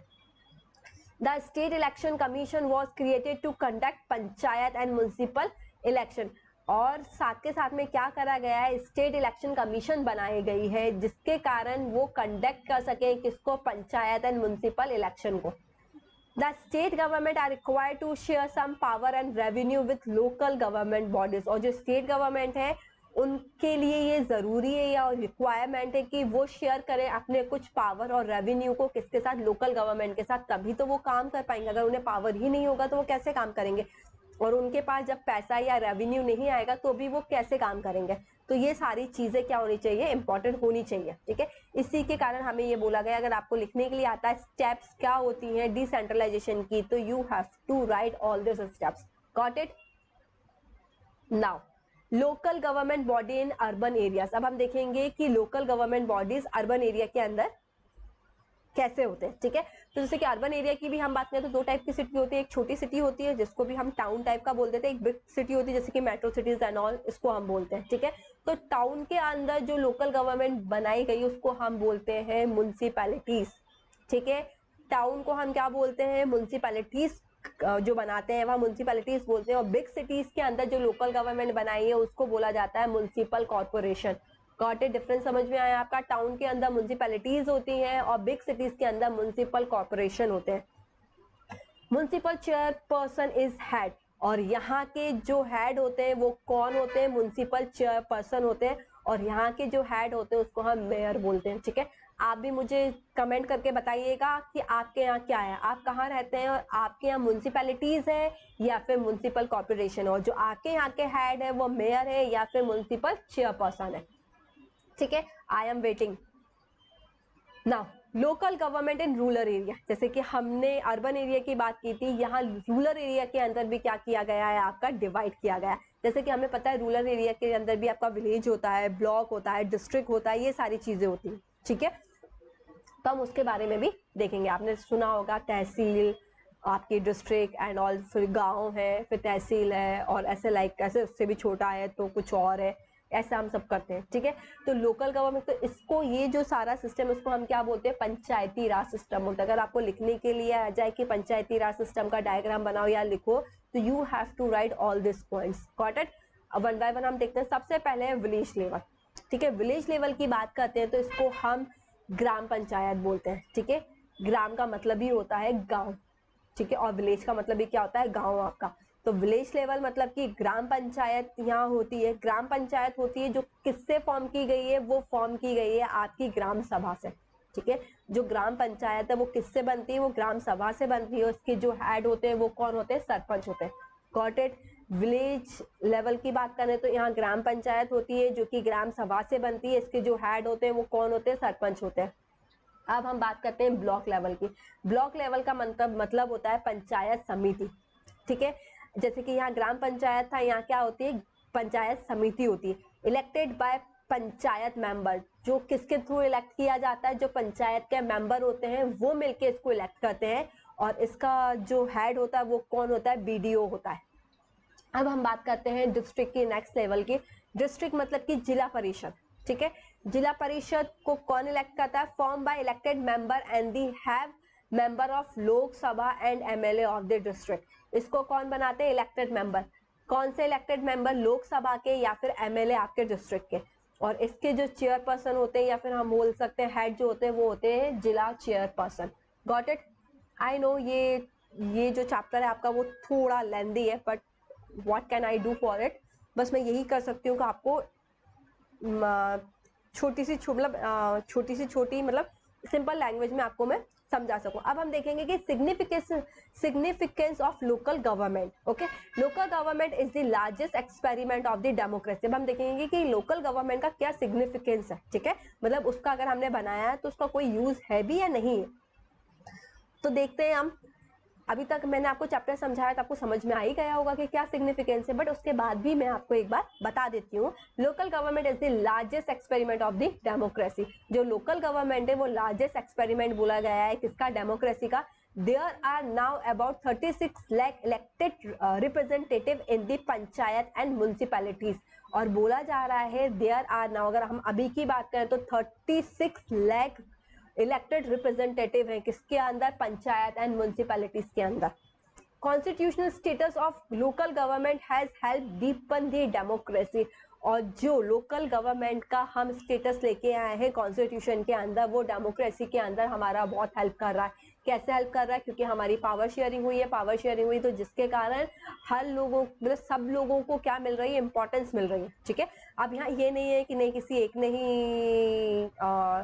[SPEAKER 1] The state election commission was created to conduct panchayat and municipal election. और साथ के साथ में क्या करा गया है, स्टेट इलेक्शन कमीशन बनाई गई है, जिसके कारण वो कंडक्ट कर सके किसको, पंचायत एंड म्युनिसिपल इलेक्शन को। The state government are required to share some power and revenue with local government bodies। और जो स्टेट गवर्नमेंट है उनके लिए ये जरूरी है या रिक्वायरमेंट है कि वो शेयर करें अपने कुछ पावर और रेवेन्यू को किसके साथ, लोकल गवर्नमेंट के साथ, तभी तो वो काम कर पाएंगे। अगर उन्हें पावर ही नहीं होगा तो वो कैसे काम करेंगे, और उनके पास जब पैसा या रेवेन्यू नहीं आएगा तो भी वो कैसे काम करेंगे। तो ये सारी चीजें क्या होनी चाहिए, इंपॉर्टेंट होनी चाहिए। ठीक है, इसी के कारण हमें ये बोला गया, अगर आपको लिखने के लिए आता है स्टेप्स क्या होती हैं डिसेंट्रलाइजेशन की, तो you have to write all this steps. Got it. Now local government body in urban areas. अब हम देखेंगे कि local government bodies urban area के अंदर कैसे होते हैं। ठीक है, तो जैसे कि अर्बन एरिया की भी हम बात करें तो 2 टाइप की सिटी होती है, एक छोटी सिटी होती है जिसको भी हम टाउन टाइप का बोल देते हैं, एक बिग सिटी होती है जैसे कि मेट्रो सिटीज एंड ऑल, इसको हम बोलते हैं। ठीक है, तो टाउन के अंदर जो लोकल गवर्नमेंट बनाई गई उसको हम बोलते हैं म्युनिसिपैलिटीज। ठीक है, टाउन को हम क्या बोलते हैं, म्युनिसिपैलिटीज जो बनाते हैं वह म्युनिसिपैलिटीज बोलते हैं, और बिग सिटीज के अंदर जो लोकल गवर्नमेंट बनाई है उसको बोला जाता है municipal corporation. Got it, difference समझ में आया आपका। टाउन के अंदर म्युनिसिपैलिटीज होती हैं और बिग सिटीज के अंदर म्युनिसिपल कॉर्पोरेशन होते हैं। म्युनिसिपल चेयरपर्सन इज हेड, और यहाँ के जो हेड होते हैं वो कौन होते हैं, म्युनिसिपल चेयरपर्सन होते हैं, और यहाँ के जो हेड होते हैं उसको हम मेयर बोलते हैं। ठीक है, आप भी मुझे कमेंट करके बताइएगा कि आपके यहाँ क्या है, आप कहाँ रहते हैं, और आपके यहाँ म्युनिसिपैलिटीज है या फिर म्युनिसिपल कॉर्पोरेशन, और जो आपके यहाँ के हेड है वो मेयर है या फिर म्युनिसिपल चेयरपर्सन है। ठीक है, I am waiting. Now local government in rural area, जैसे कि हमने अर्बन एरिया की बात की थी, यहाँ रूरल एरिया के अंदर भी क्या किया गया है, आपका डिवाइड किया गया है। जैसे कि हमें पता है रूरल एरिया के अंदर भी आपका विलेज होता है, ब्लॉक होता है, डिस्ट्रिक्ट होता है, ये सारी चीजें होती हैं। ठीक है, तो हम उसके बारे में भी देखेंगे। आपने सुना होगा तहसील, आपकी डिस्ट्रिक्ट एंड ऑल, फिर गांव है, फिर तहसील है, और ऐसे लाइक ऐसे उससे भी छोटा है तो कुछ और है। ऐसा हम सब करते हैं, ठीक है। तो लोकल गवर्नमेंट, तो इसको ये जो सारा सिस्टम है उसको हम क्या बोलते हैं, पंचायती राज सिस्टम बोलते हैं। अगर आपको लिखने के लिए आ जाए कि पंचायती राज सिस्टम का डायग्राम बनाओ या लिखो, तो you have to write all this points, got it. One by one हम देखते हैं। सबसे पहले है विलेज लेवल, ठीक है। विलेज लेवल की बात करते हैं तो इसको हम ग्राम पंचायत बोलते हैं, ठीक है। ग्राम का मतलब ही होता है गांव, ठीक है, और विलेज का मतलब ही क्या होता है, गांव आपका। तो विलेज लेवल मतलब कि ग्राम पंचायत यहाँ होती है। ग्राम पंचायत होती है जो किससे फॉर्म की गई है, वो फॉर्म की गई है आपकी ग्राम सभा से, ठीक है। जो ग्राम पंचायत है वो किससे बनती है, वो ग्राम सभा से बनती है। उसके जो हेड होते हैं वो कौन होते हैं, सरपंच होते हैं, गॉट इट। विलेज लेवल की बात करें तो यहाँ ग्राम पंचायत होती है जो कि ग्राम सभा से बनती है। इसके जो हेड होते हैं वो कौन होते हैं, सरपंच होते हैं। अब हम बात करते हैं ब्लॉक लेवल की। ब्लॉक लेवल का मतलब होता है पंचायत समिति, ठीक है। जैसे कि यहाँ ग्राम पंचायत था, यहाँ क्या होती है, पंचायत समिति होती है। इलेक्टेड बाय पंचायत मेंबर, जो किसके थ्रू इलेक्ट किया जाता है, जो पंचायत के मेंबर होते हैं वो मिलके इसको इलेक्ट करते हैं। और इसका जो हेड होता है वो कौन होता है, बीडीओ होता है। अब हम बात करते हैं डिस्ट्रिक्ट की, नेक्स्ट लेवल की। डिस्ट्रिक्ट मतलब कि जिला परिषद, ठीक है। जिला परिषद को कौन इलेक्ट करता है, form by elected member and the have member of Lok Sabha and MLA of the district. इसको कौन बनाते हैं, इलेक्टेड मेंबर। कौन से इलेक्टेड मेंबर, लोकसभा के या फिर एमएलए आपके डिस्ट्रिक्ट के। और इसके जो चेयरपर्सन होते हैं या फिर हम बोल सकते हैं हेड जो होते हैं वो होते हैं जिला chairperson, got it. I know ये जो चैप्टर है आपका वो थोड़ा लेंदी है, but what can I do for it. बस मैं यही कर सकती हूँ कि आपको छोटी सी छोटी मतलब सिंपल लैंग्वेज में आपको मैं समझा सकूं। अब हम देखेंगे कि significance of local government, okay. Local government is the largest experiment of the democracy. अब हम देखेंगे कि लोकल गवर्नमेंट का क्या सिग्निफिकेंस है, ठीक है। मतलब उसका अगर हमने बनाया है तो उसका कोई यूज है भी या नहीं है, तो देखते हैं हम। अभी तक मैंने आपको चैप्टर समझाया तो आपको समझ में आ ही गया होगा कि क्या सिग्निफिकेंस है, बट उसके बाद भी मैं आपको एक बार बता देती हूँ। Local government is the largest experiment of the democracy. जो लोकल गवर्नमेंट है वो लार्जेस्ट एक्सपेरिमेंट बोला गया है किसका, डेमोक्रेसी का। There are now about 36 lakh elected representative in the panchayat and municipalities. और बोला जा रहा है देयर आर नाउ, अगर हम अभी की बात करें तो 36 लाख इलेक्टेड रिप्रेजेंटेटिव है किसके अंदर, पंचायत एंड म्यूनिसिपैलिटीज के अंदर। Constitutional status of local government has help deepen the democracy. और जो लोकल गवर्नमेंट का हम स्टेटस लेके आए हैं कॉन्स्टिट्यूशन के अंदर, वो डेमोक्रेसी के अंदर हमारा बहुत हेल्प कर रहा है। कैसे हेल्प कर रहा है, क्योंकि हमारी पावर शेयरिंग हुई है। पावर शेयरिंग हुई तो जिसके कारण हर लोगों मतलब सब लोगों को क्या मिल रही है, इंपॉर्टेंस मिल रही है, ठीक है। अब यहाँ ये नहीं है कि नहीं किसी एक ने ही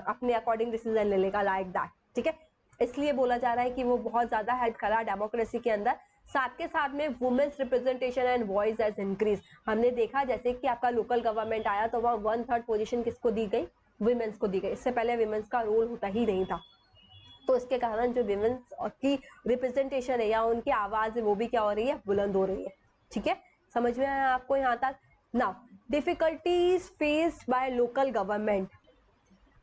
[SPEAKER 1] अपने अकॉर्डिंग डिसीजन ले लेगा, लाइक दैट, ठीक है। इसलिए बोला जा रहा है कि वो बहुत ज्यादा हेल्प कर रहा है डेमोक्रेसी के अंदर। साथ के साथ में women's representation and voice as increase. हमने देखा जैसे कि आपका लोकल गवर्नमेंट आया तो वहाँ 1/3 पोजीशन किसको दी गई, वुमेन्स को दी गई। इससे पहले वुमेन्स का रोल होता ही नहीं था। तो इसके कारण जो वुमेन्स की रिप्रेजेंटेशन है या उनकी आवाज है वो भी क्या हो रही है, बुलंद हो रही है, ठीक है। समझ में आया आपको यहाँ तक। Now difficulties faced by local government.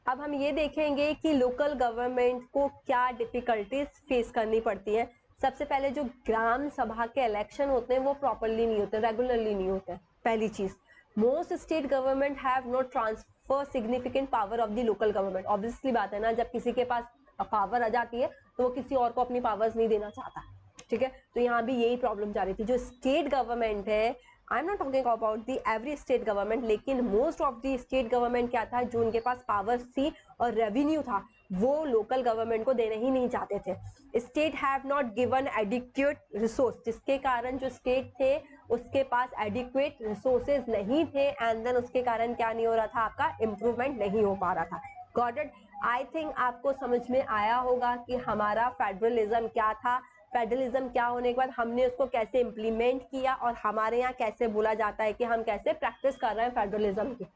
[SPEAKER 1] अब हम ये देखेंगे कि लोकल गवर्नमेंट को क्या डिफिकल्टीज फेस करनी पड़ती है। सबसे पहले जो ग्राम सभा के इलेक्शन होते हैं वो प्रॉपरली नहीं होते, रेगुलरली नहीं होते। पहली चीज, most state government have not transfer significant power of the local government. Obviously बात है ना, जब किसी के पास पावर आ जाती है तो वो किसी और को अपनी पावर्स नहीं देना चाहता, ठीक है। तो यहाँ भी यही प्रॉब्लम जा रही थी। जो स्टेट गवर्नमेंट है, I am not talking about the every state government, लेकिन most of the state government क्या था, जो उनके पास पावर्स थी और रेवेन्यू था, वो लोकल गवर्नमेंट को देना ही नहीं चाहते थे। State have not given adequate resource, जिसके कारण जो स्टेट थे उसके पास एडिक्वेट रिसोर्सेज नहीं थे, एंड देन उसके कारण क्या नहीं हो रहा था, आपका इंप्रूवमेंट नहीं हो पा रहा था। Got it. आई थिंक आपको समझ में आया होगा कि हमारा फेडरलिज्म क्या था, फेडरलिज्म क्या होने के बाद हमने उसको कैसे इम्प्लीमेंट किया, और हमारे यहाँ कैसे बोला जाता है कि हम कैसे प्रैक्टिस कर रहे हैं फेडरलिज्म की,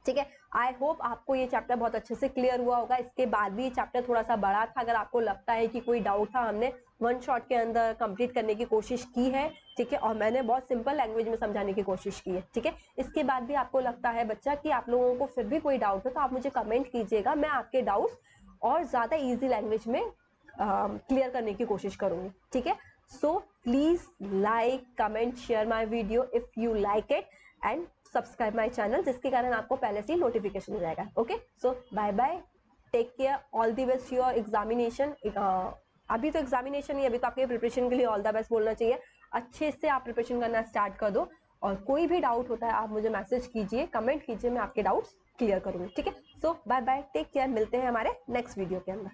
[SPEAKER 1] ठीक है। आई होप आपको ये चैप्टर बहुत अच्छे से क्लियर हुआ होगा। इसके बाद भी ये चैप्टर थोड़ा सा बड़ा था, अगर आपको लगता है कि कोई डाउट था, हमने वन शॉट के अंदर कंप्लीट करने की कोशिश की है, ठीक है। और मैंने बहुत सिंपल लैंग्वेज में समझाने की कोशिश की है, ठीक है। इसके बाद भी आपको लगता है बच्चा कि आप लोगों को फिर भी कोई डाउट हो तो आप मुझे कमेंट कीजिएगा, मैं आपके डाउट्स और ज्यादा ईजी लैंग्वेज में क्लियर करने की कोशिश करूंगी, ठीक है। So please like, comment, share my video if you like it, and subscribe my channel, जिसके कारण आपको पहले से ही नोटिफिकेशन मिल जाएगा। Okay, so bye bye, take care, all the best your examination. अभी तो एग्जामिनेशन ही, अभी तो आपके प्रिपरेशन के लिए ऑल द बेस्ट बोलना चाहिए। अच्छे से आप प्रिपरेशन करना स्टार्ट कर दो, और कोई भी डाउट होता है आप मुझे मैसेज कीजिए, कमेंट कीजिए, मैं आपके डाउट्स क्लियर करूंगी। ठीक है, सो बाय बाय, टेक केयर, मिलते हैं हमारे नेक्स्ट वीडियो के अंदर।